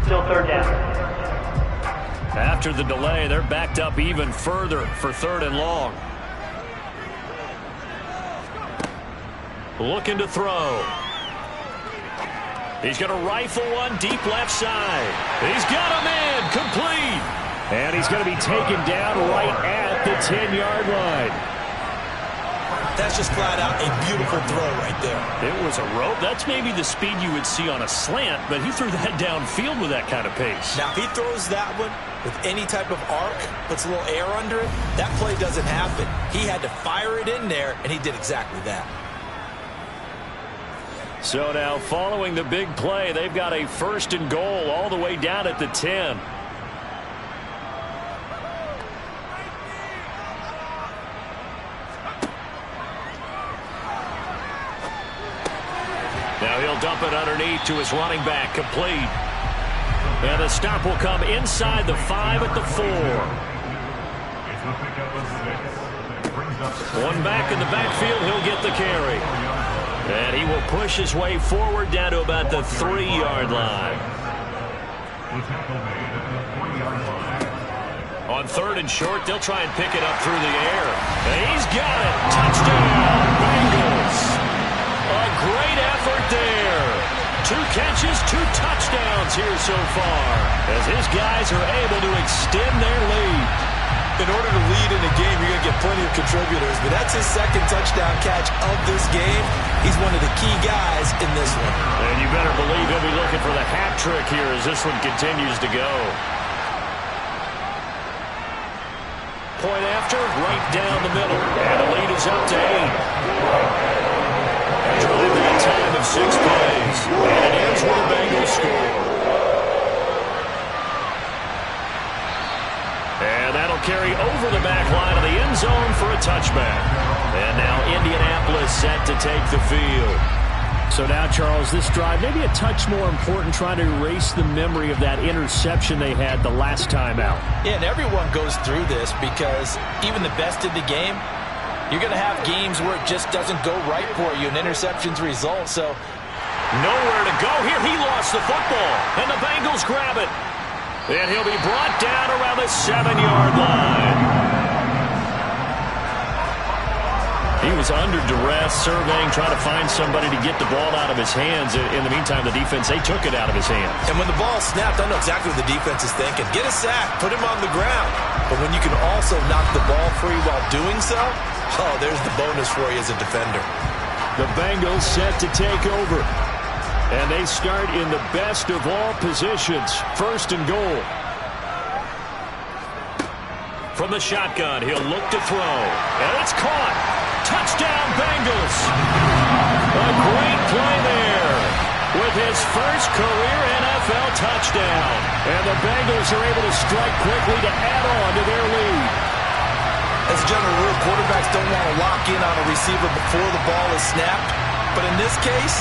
Still 3rd down. After the delay, they're backed up even further for 3rd and long. Looking to throw. He's going to rifle one deep left side. He's got him in. Complete. And he's going to be taken down right at the 10-yard line. That's just flat out a beautiful throw right there. It was a rope. That's maybe the speed you would see on a slant, but he threw that downfield with that kind of pace. Now, if he throws that one with any type of arc, puts a little air under it, that play doesn't happen. He had to fire it in there, and he did exactly that. So now, following the big play, they've got a 1st and goal all the way down at the 10. Now he'll dump it underneath to his running back, complete. And the stop will come inside the 5 at the 4. It's a pickup of 6. Brings up 1 back in the backfield, he'll get the carry. And he will push his way forward down to about the 3-yard line. the tackle made at the 40-yard line. On 3rd and short, they'll try and pick it up through the air. And he's got it. Touchdown, Bengals. A great effort there. 2 catches, 2 touchdowns here so far, as his guys are able to extend their lead. In order to lead in a game, you're going to get plenty of contributors, but that's his 2nd touchdown catch of this game. He's one of the key guys in this one. And you better believe he'll be looking for the hat trick here as this one continues to go. Point after, right down the middle. And the lead is up to 8. Drove that time of 6 plays. And it ends with a Bengals score. And that'll carry over the back line of the end zone for a touchback. And now Indianapolis set to take the field. So now, Charles, this drive maybe a touch more important, trying to erase the memory of that interception they had the last time out. Yeah, and everyone goes through this because even the best in the game, you're going to have games where it just doesn't go right for you, and interceptions result. So nowhere to go here. He lost the football, and the Bengals grab it. And he'll be brought down around the 7-yard line. He was under duress, surveying, trying to find somebody to get the ball out of his hands. In the meantime, the defense, they took it out of his hands. And when the ball snapped, I know exactly what the defense is thinking. Get a sack, put him on the ground. But when you can also knock the ball free while doing so, oh, there's the bonus for you as a defender. The Bengals set to take over. And they start in the best of all positions, 1st and goal. From the shotgun, he'll look to throw. And it's caught. Touchdown, Bengals. A great play there with his first career NFL touchdown. And the Bengals are able to strike quickly to add on to their lead. As a general rule, quarterbacks don't want to lock in on a receiver before the ball is snapped. But in this case,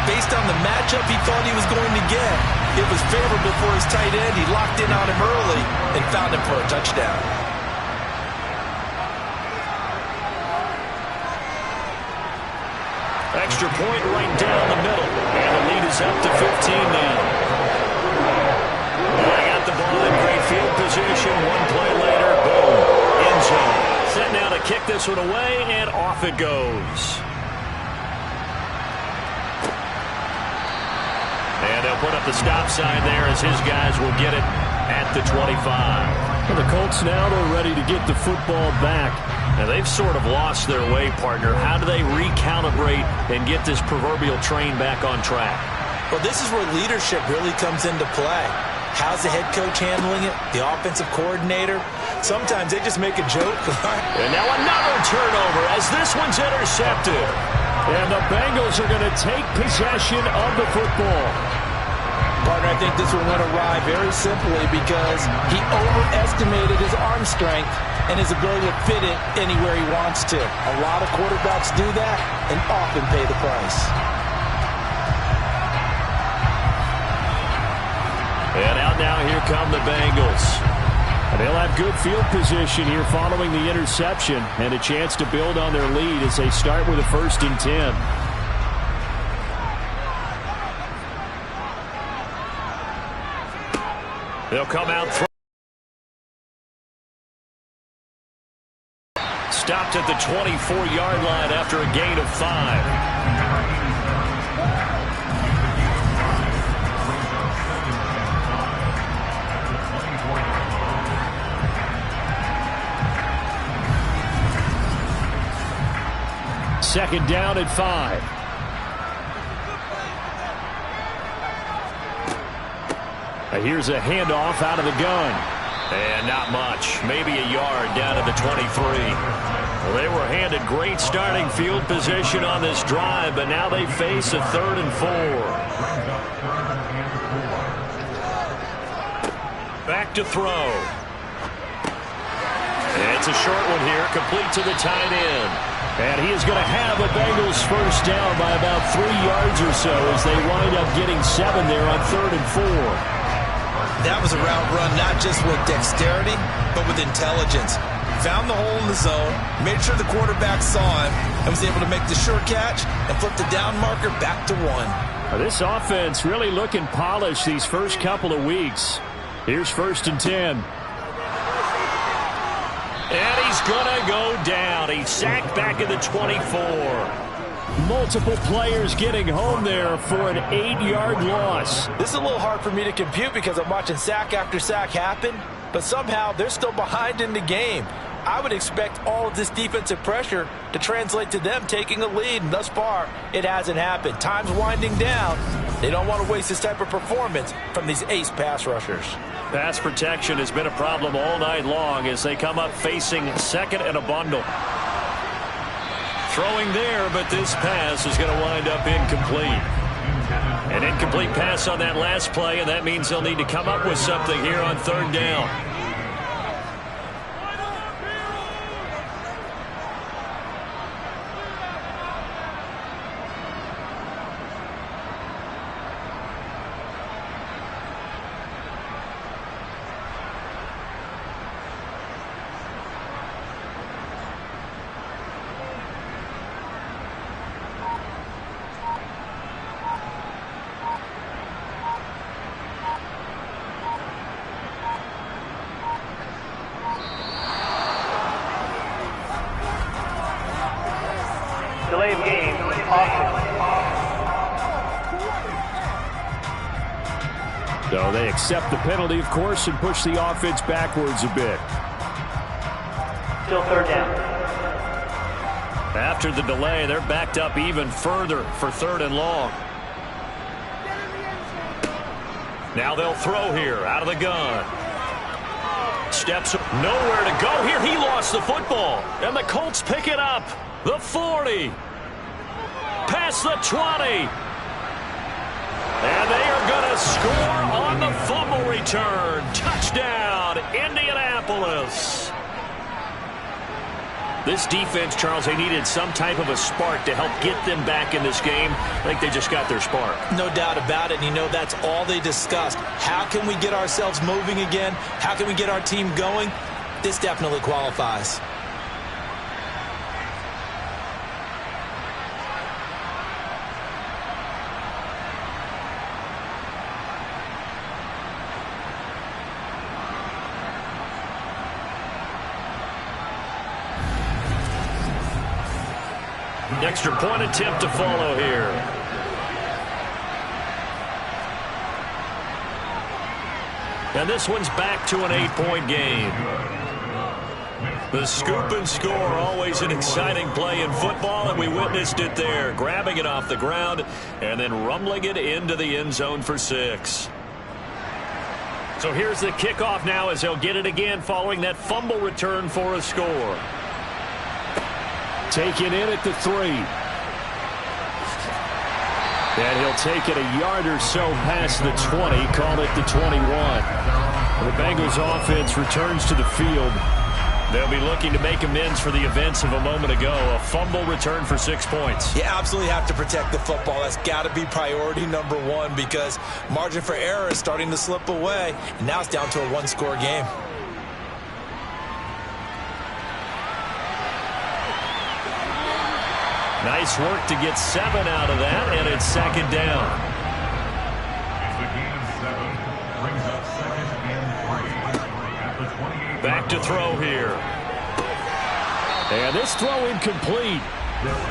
based on the matchup he thought he was going to get, it was favorable for his tight end. He locked in on him early and found him for a touchdown. Extra point right down the middle. And the lead is up to 15 now. They got the ball in great field position. One play later, boom, end zone. Set now to kick this one away, and off it goes. And they'll put up the stop sign there as his guys will get it at the 25. And the Colts now, they're ready to get the football back. Now, they've sort of lost their way, partner. How do they recalibrate and get this proverbial train back on track? Well, this is where leadership really comes into play. How's the head coach handling it? The offensive coordinator? Sometimes they just make a joke. And now another turnover as this one's intercepted. And the Bengals are going to take possession of the football. Partner, I think this one went awry very simply because he overestimated his arm strength and his ability to fit it anywhere he wants to. A lot of quarterbacks do that and often pay the price. And out now, here come the Bengals. And they'll have good field position here following the interception and a chance to build on their lead as they start with a 1st and 10. They'll come out. Stopped at the 24-yard line after a gain of 5. Second down at 5. Here's a handoff out of the gun. And not much. Maybe a yard down to the 23. Well, they were handed great starting field position on this drive, but now they face a 3rd and 4. Back to throw. And it's a short one here, complete to the tight end. And he is going to have a Bengals first down by about 3 yards or so as they wind up getting 7 there on 3rd and 4. That was a route run not just with dexterity, but with intelligence. Found the hole in the zone, made sure the quarterback saw him, and was able to make the sure catch and flip the down marker back to 1. This offense really looking polished these first couple of weeks. Here's 1st and 10. And he's going to go down. He's sacked back at the 24. Multiple players getting home there for an 8-yard loss. This is a little hard for me to compute because I'm watching sack after sack happen, but somehow they're still behind in the game. I would expect all of this defensive pressure to translate to them taking a lead, and thus far, it hasn't happened. Time's winding down. They don't want to waste this type of performance from these ace pass rushers. Pass protection has been a problem all night long as they come up facing 2nd and a bundle. Throwing there, but this pass is going to wind up incomplete. An incomplete pass on that last play, and that means they'll need to come up with something here on 3rd down. So they accept the penalty, of course, and push the offense backwards a bit. Still third down. After the delay, they're backed up even further for 3rd and long. Now they'll throw here out of the gun. Steps nowhere to go here. He lost the football. And the Colts pick it up. The 40. Past the 20. And they are going to score on the fumble return. Touchdown, Indianapolis. This defense, Charles, they needed some type of a spark to help get them back in this game. I think they just got their spark. No doubt about it. And you know that's all they discussed. How can we get ourselves moving again? How can we get our team going? This definitely qualifies. Extra point attempt to follow here. And this one's back to an 8-point game. The scoop and score, always an exciting play in football, and we witnessed it there. Grabbing it off the ground and then rumbling it into the end zone for 6. So here's the kickoff now as they'll get it again following that fumble return for a score. Taken in at the 3. And he'll take it a yard or so past the 20, call it the 21. The Bengals offense returns to the field. They'll be looking to make amends for the events of a moment ago. A fumble return for 6 points. You absolutely have to protect the football. That's got to be priority number 1 because margin for error is starting to slip away. And now it's down to a 1-score game. Nice work to get 7 out of that, and it's 2nd down. It's a gain of 7. Brings up 2nd and 3 at the 28. Back to throw here. And this throw incomplete.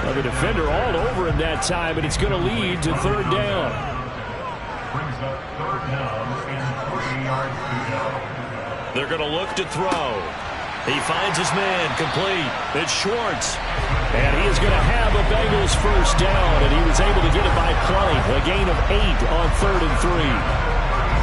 Well, the defender all over him that time, and it's going to lead to 3rd down. Brings up 3rd down and 3 yards to go. They're going to look to throw. He finds his man, complete. It's Schwartz. And he is going to have a Bengals first down, and he was able to get it by plenty. A gain of 8 on 3rd and 3.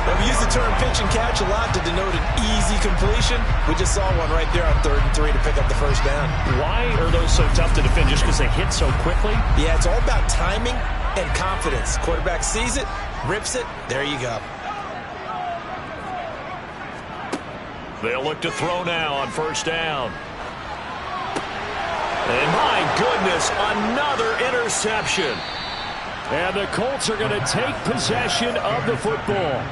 Well, we use the term pitch and catch a lot to denote an easy completion. We just saw one right there on 3rd and 3 to pick up the first down. Why are those so tough to defend? Just because they hit so quickly? Yeah, it's all about timing and confidence. Quarterback sees it, rips it, there you go. They'll look to throw now on 1st down. And my goodness, another interception. And the Colts are going to take possession of the football.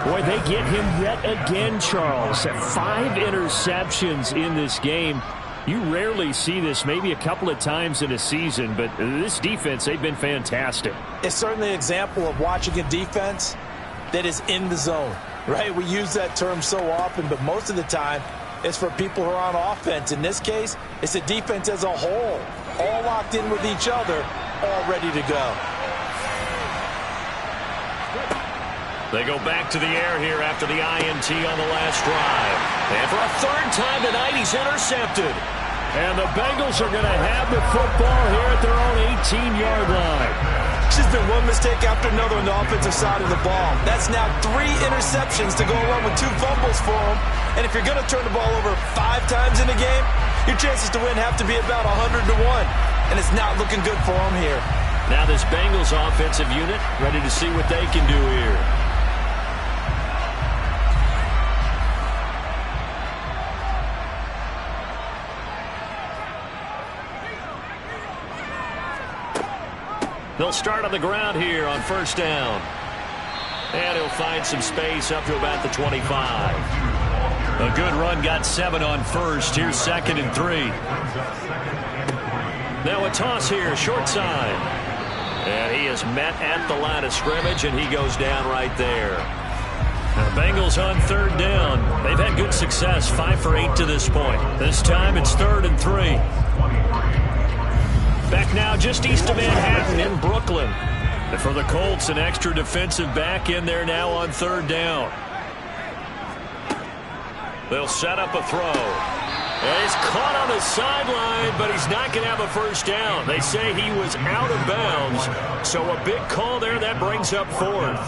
Boy, they get him yet again, Charles. 5 interceptions in this game. You rarely see this, maybe a couple of times in a season, but this defense, they've been fantastic. It's certainly an example of watching a defense that is in the zone, right? We use that term so often, but most of the time, it's for people who are on offense. In this case, it's the defense as a whole, all locked in with each other, all ready to go. They go back to the air here after the INT on the last drive. And for a 3rd time tonight, he's intercepted. And the Bengals are going to have the football here at their own 18-yard line. It's just been one mistake after another on the offensive side of the ball. That's now 3 interceptions to go along with 2 fumbles for them. And if you're going to turn the ball over 5 times in a game, your chances to win have to be about 100 to 1. And it's not looking good for them here. Now this Bengals offensive unit ready to see what they can do here. They'll start on the ground here on 1st down. And he'll find some space up to about the 25. A good run, got 7 on 1st. Here's 2nd and 3. Now a toss here, short side. And he is met at the line of scrimmage, and he goes down right there. Now the Bengals on 3rd down. They've had good success, 5 for 8 to this point. This time it's 3rd and 3. Back now just east of Manhattan in Brooklyn. And for the Colts, an extra defensive back in there now on third down. They'll set up a throw. And he's caught on the sideline, but he's not going to have a first down. They say he was out of bounds, so a big call there. That brings up fourth.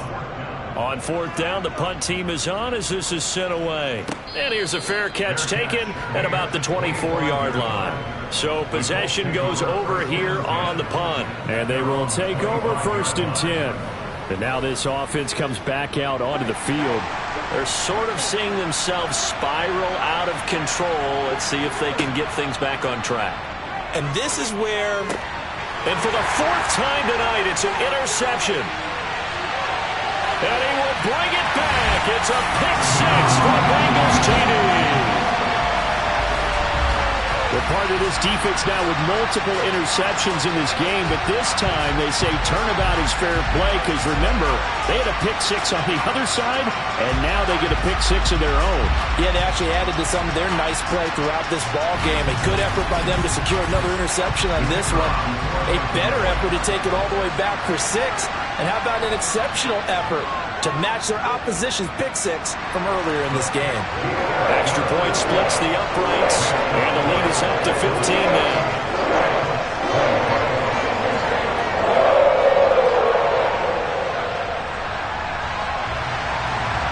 On fourth down, the punt team is on as this is sent away. And here's a fair catch taken at about the 24-yard line. So possession goes over here on the punt. And they will take over 1st and 10. And now this offense comes back out onto the field. They're sort of seeing themselves spiral out of control. Let's see if they can get things back on track. And this is where... And for the 4th time tonight, it's an interception. And he will bring it back. It's a pick six for Bengals TD. They're part of this defense now with multiple interceptions in this game, but this time they say turnabout is fair play because, remember, they had a pick six on the other side, and now they get a pick six of their own. Yeah, they actually added to some of their nice play throughout this ball game. A good effort by them to secure another interception on this one. A better effort to take it all the way back for 6. And how about an exceptional effort to match their opposition's pick six from earlier in this game? Extra point splits the uprights, and the lead is up to 15 now.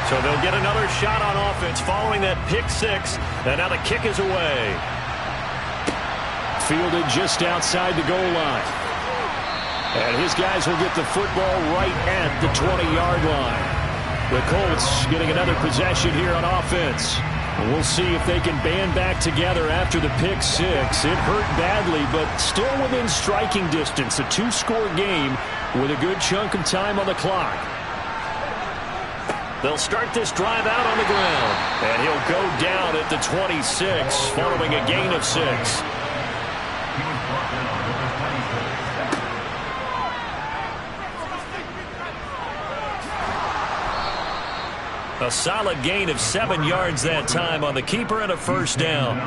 So they'll get another shot on offense following that pick six, and now the kick is away. Fielded just outside the goal line. And his guys will get the football right at the 20-yard line. The Colts getting another possession here on offense. We'll see if they can band back together after the pick six. It hurt badly, but still within striking distance. A 2-score game with a good chunk of time on the clock. They'll start this drive out on the ground. And he'll go down at the 26 following a gain of 6. A solid gain of 7 yards that time on the keeper and a first down.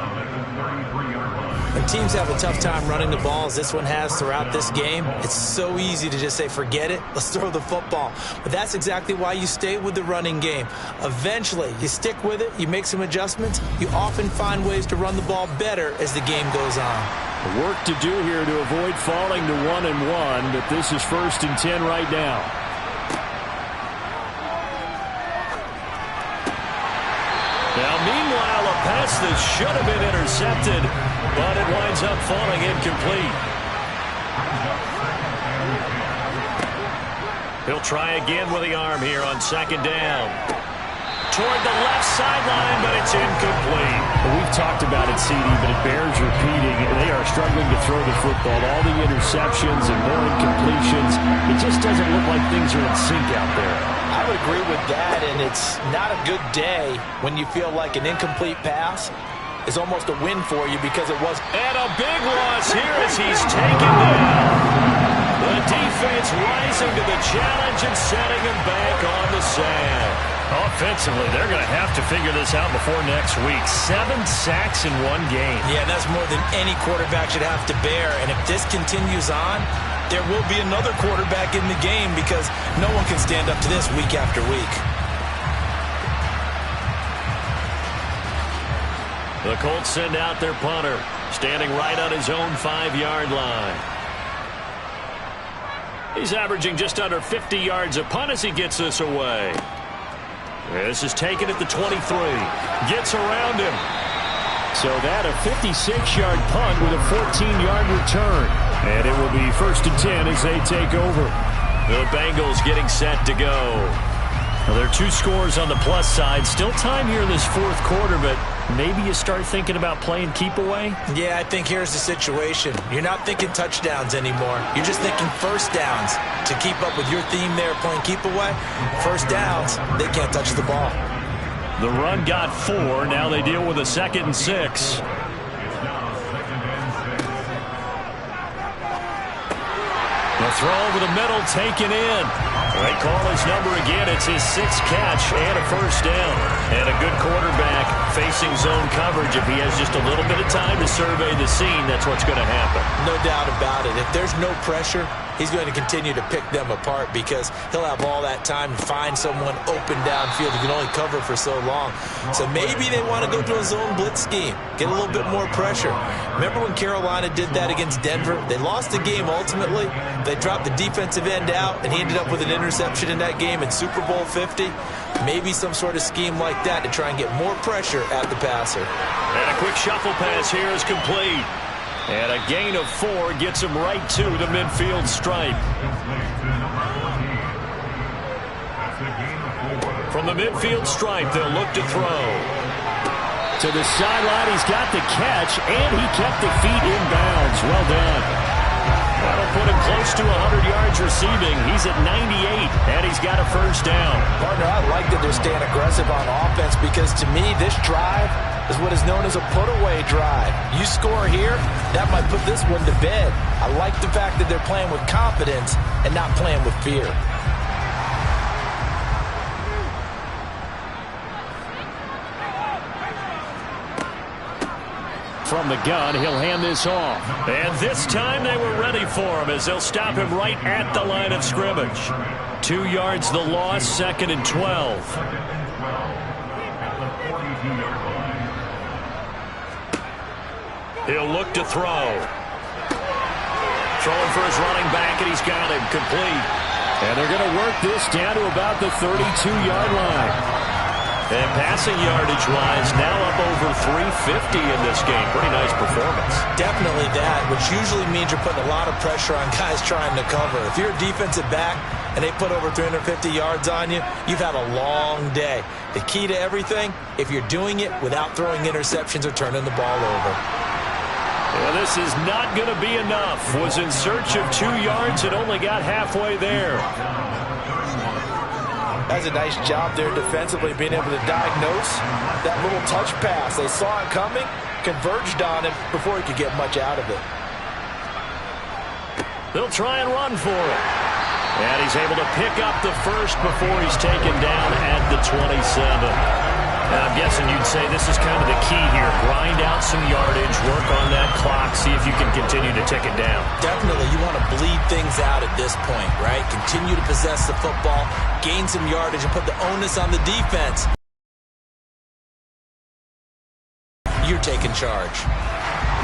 When teams have a tough time running the ball, as this one has throughout this game, it's so easy to just say, forget it, let's throw the football. But that's exactly why you stay with the running game. Eventually, you stick with it, you make some adjustments, you often find ways to run the ball better as the game goes on. Work to do here to avoid falling to 1-1, but this is 1st and 10 right now. Now, meanwhile, a pass that should have been intercepted, but it winds up falling incomplete. He'll try again with the arm here on 2nd down. Toward the left sideline, but it's incomplete. Well, we've talked about it, CD, but it bears repeating. They are struggling to throw the football. All the interceptions and more incompletions. It just doesn't look like things are in sync out there. I would agree with that, and it's not a good day when you feel like an incomplete pass is almost a win for you because it was. And a big loss here as he's taken down. The defense rising to the challenge and setting him back on the sand. Offensively, they're going to have to figure this out before next week. 7 sacks in one game. Yeah, that's more than any quarterback should have to bear. And if this continues on, there will be another quarterback in the game because no one can stand up to this week after week. The Colts send out their punter, standing right on his own 5-yard line. He's averaging just under 50 yards a punt as he gets this away. This is taken at the 23. Gets around him. So that a 56-yard punt with a 14-yard return. And it will be 1st and 10 as they take over. The Bengals getting set to go. Well, there are 2 scores on the plus side. Still time here in this 4th quarter, but maybe you start thinking about playing keep away? Yeah, I think here's the situation. You're not thinking touchdowns anymore. You're just thinking first downs. To keep up with your theme there playing keep away, first downs, they can't touch the ball. The run got 4. Now they deal with a 2nd and 6. The throw over the middle taken in. They call his number again. It's his 6th catch and a first down. And a good quarterback facing zone coverage. If he has just a little bit of time to survey the scene, that's what's going to happen. No doubt about it. If there's no pressure, he's going to continue to pick them apart because he'll have all that time to find someone open downfield. You can only cover for so long. So maybe they want to go to a zone blitz scheme, get a little bit more pressure. Remember when Carolina did that against Denver? They lost the game ultimately. They dropped the defensive end out, and he ended up with an interception in that game in Super Bowl 50. Maybe some sort of scheme like that to try and get more pressure at the passer. And a quick shuffle pass here is complete. And a gain of 4 gets him right to the midfield stripe. From the midfield stripe, they'll look to throw. To the sideline, he's got the catch, and he kept the feet in bounds. Well done. That'll put him close to 100 yards receiving. He's at 98, and he's got a first down. Partner, I like that they're staying aggressive on offense because, to me, this drive is what is known as a put-away drive. You score here, that might put this one to bed. I like the fact that they're playing with confidence and not playing with fear. From the gun, he'll hand this off. And this time they were ready for him as they'll stop him right at the line of scrimmage. 2 yards the loss, 2nd and 12. He'll look to throw. Throwing for his running back, and he's got him complete. And they're going to work this down to about the 32-yard line. And passing yardage-wise, now up over 350 in this game. Pretty nice performance. Definitely that, which usually means you're putting a lot of pressure on guys trying to cover. If you're a defensive back and they put over 350 yards on you, you've had a long day. The key to everything, if you're doing it without throwing interceptions or turning the ball over. Well, this is not going to be enough. Was in search of 2 yards and only got halfway there. That's a nice job there defensively, being able to diagnose that little touch pass. They saw it coming, converged on him before he could get much out of it. They'll try and run for it. And he's able to pick up the first before he's taken down at the 27. And I'm guessing you'd say this is kind of the key here. Grind out some yardage, work on that clock, see if you can continue to tick it down. Definitely. You want to bleed things out at this point, right? Continue to possess the football, gain some yardage, and put the onus on the defense. You're taking charge.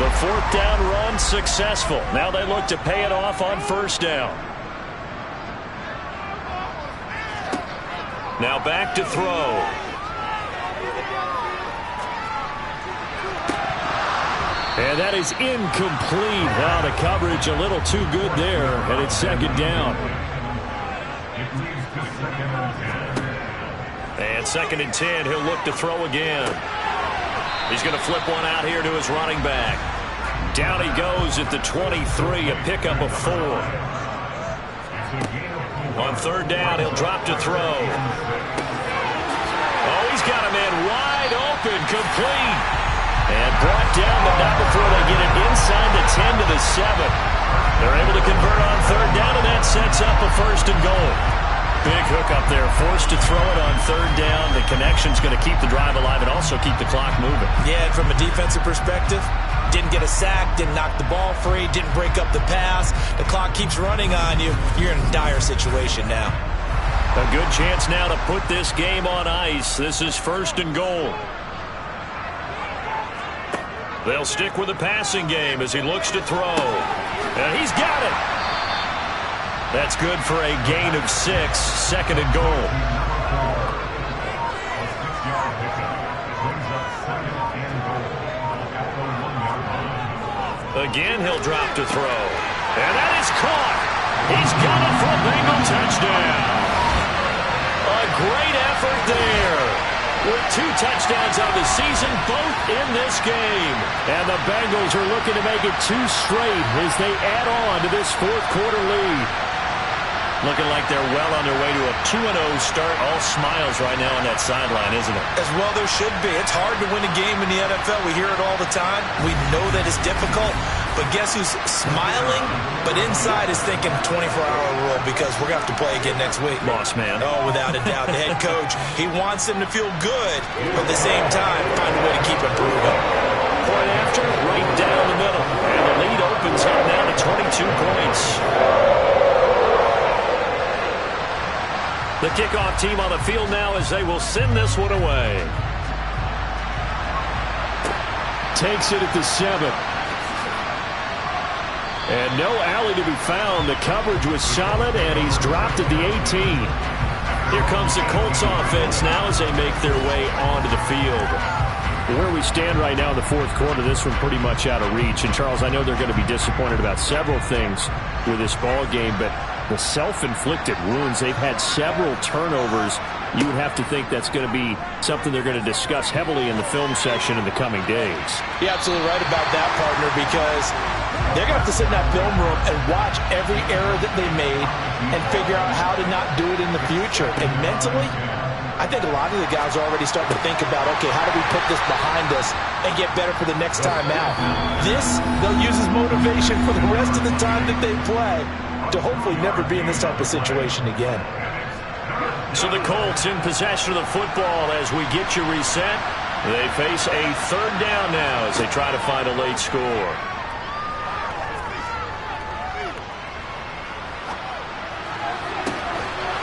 The 4th down run successful. Now they look to pay it off on 1st down. Now back to throw. And that is incomplete. Now the coverage a little too good there, and it's 2nd down. And 2nd and 10, he'll look to throw again. He's going to flip one out here to his running back. Down he goes at the 23, a pickup of 4. On 3rd down, he'll drop to throw. Oh, he's got a man wide open, complete. And brought down, but not before they get it inside the 10 to the 7. They're able to convert on 3rd down, and that sets up a 1st and goal. Big hook up there, forced to throw it on 3rd down. The connection's going to keep the drive alive and also keep the clock moving. Yeah, and from a defensive perspective, didn't get a sack, didn't knock the ball free, didn't break up the pass. The clock keeps running on you. You're in a dire situation now. A good chance now to put this game on ice. This is 1st and goal. They'll stick with the passing game as he looks to throw. And he's got it. That's good for a gain of 6, 2nd and goal. Again, he'll drop to throw. And that is caught. He's got it for a Bengal touchdown. A great effort there. With 2 touchdowns on the season, both in this game. And the Bengals are looking to make it 2 straight as they add on to this 4th quarter lead. Looking like they're well on their way to a 2-0 start. All smiles right now on that sideline, isn't it? As well there should be. It's hard to win a game in the NFL. We hear it all the time. We know that it's difficult. But guess who's smiling, but inside is thinking 24-hour rule because we're going to have to play again next week. Boss man. Oh, without a doubt. The head coach, he wants them to feel good, but at the same time, find a way to keep improving. Point after, right down the middle. And the lead opens up now to 22 points. The kickoff team on the field now as they will send this one away. Takes it at the 7. And no alley to be found. The coverage was solid, and he's dropped at the 18. Here comes the Colts offense now as they make their way onto the field. Where we stand right now in the fourth quarter, this one pretty much out of reach. And, Charles, I know they're going to be disappointed about several things with this ball game, but the self-inflicted wounds, they've had several turnovers. You would have to think that's going to be something they're going to discuss heavily in the film session in the coming days. You're absolutely right about that, partner, because they're going to have to sit in that film room and watch every error that they made and figure out how to not do it in the future. And mentally, I think a lot of the guys are already starting to think about, okay, how do we put this behind us and get better for the next time out? This, they'll use as motivation for the rest of the time that they play to hopefully never be in this type of situation again. So the Colts in possession of the football as we get you reset. They face a third down now as they try to find a late score.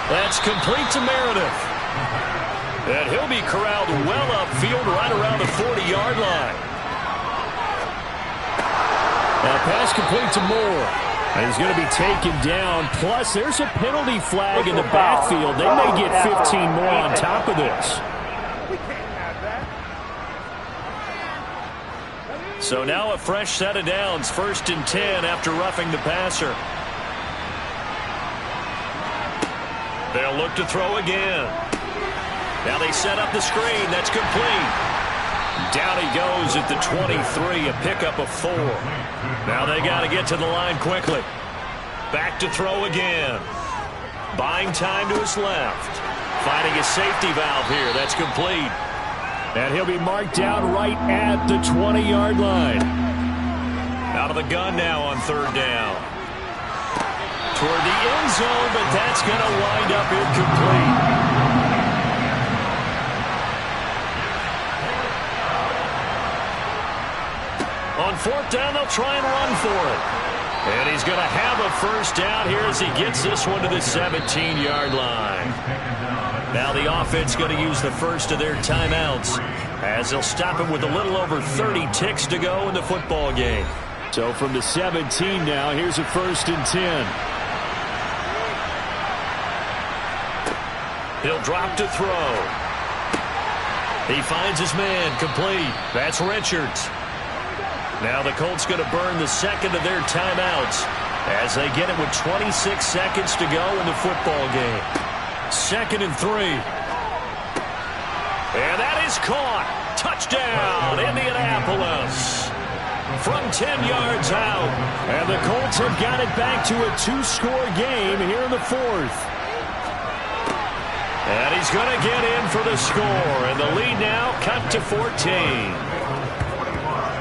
That's complete to Meredith. And he'll be corralled well upfield right around the 40-yard line. Now pass complete to Moore. And he's going to be taken down. Plus, there's a penalty flag in the backfield. They may get 15 more on top of this. So now a fresh set of downs. 1st and 10 after roughing the passer. They'll look to throw again. Now they set up the screen. That's complete. Down he goes at the 23, a pickup of 4. Now they got to get to the line quickly. Back to throw again. Buying time to his left. Finding a safety valve here. That's complete. And he'll be marked down right at the 20-yard line. Out of the gun now on 3rd down. Toward the end zone, but that's going to wind up incomplete. On 4th down, they'll try and run for it. And he's going to have a first down here as he gets this one to the 17-yard line. Now the offense going to use the first of their timeouts as they'll stop him with a little over 30 ticks to go in the football game. So from the 17 now, here's a 1st and 10. He'll drop to throw. He finds his man complete. That's Richards. Now the Colts going to burn the second of their timeouts as they get it with 26 seconds to go in the football game. 2nd and 3. And that is caught. Touchdown, Indianapolis. From 10 yards out. And the Colts have got it back to a 2-score game here in the 4th. And he's going to get in for the score. And the lead now cut to 14.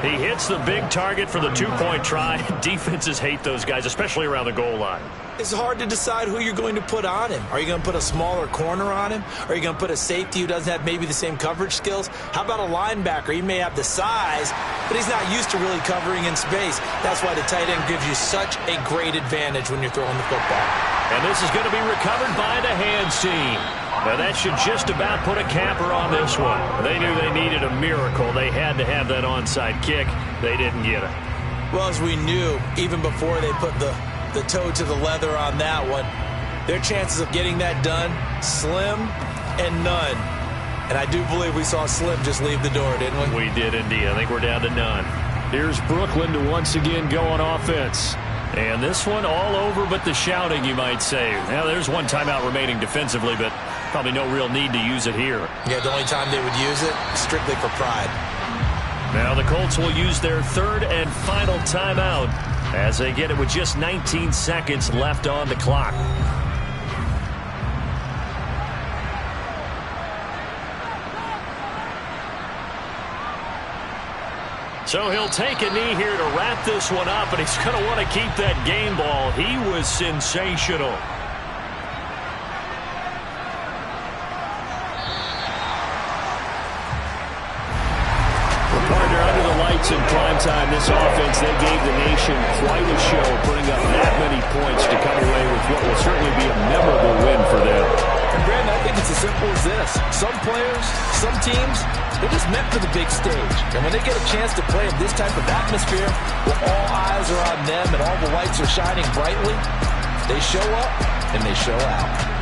He hits the big target for the 2-point try. Defenses hate those guys, especially around the goal line. It's hard to decide who you're going to put on him. Are you going to put a smaller corner on him? Are you going to put a safety who doesn't have maybe the same coverage skills? How about a linebacker? He may have the size, but he's not used to really covering in space. That's why the tight end gives you such a great advantage when you're throwing the football. And this is going to be recovered by the hands team. Now that should just about put a capper on this one. They knew they needed a miracle. They had to have that onside kick. They didn't get it. Well, as we knew, even before they put the toe to the leather on that one, their chances of getting that done, slim and none. And I do believe we saw Slim just leave the door, didn't we? We did indeed. I think we're down to none. Here's Brooklyn to once again go on offense. And this one all over but the shouting, you might say. Now, there's one timeout remaining defensively, but probably no real need to use it here. Yeah, the only time they would use it, strictly for pride. Now the Colts will use their 3rd and final timeout as they get it with just 19 seconds left on the clock. So he'll take a knee here to wrap this one up, and he's going to want to keep that game ball. He was sensational. Partner, under the lights in primetime, this offense, they gave the nation quite a show, putting up that many points to come away with what will certainly be a memorable win for them. simple as this. Some players, some teams, they're just meant for the big stage. And when they get a chance to play in this type of atmosphere where all eyes are on them and all the lights are shining brightly, they show up and they show out.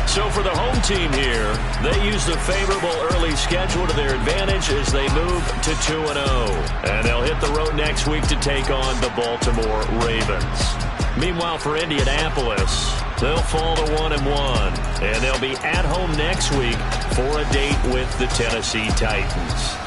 So for the home team here, they use the favorable early schedule to their advantage as they move to 2-0. And they'll hit the road next week to take on the Baltimore Ravens. Meanwhile, for Indianapolis, they'll fall to 1-1. And they'll be at home next week for a date with the Tennessee Titans.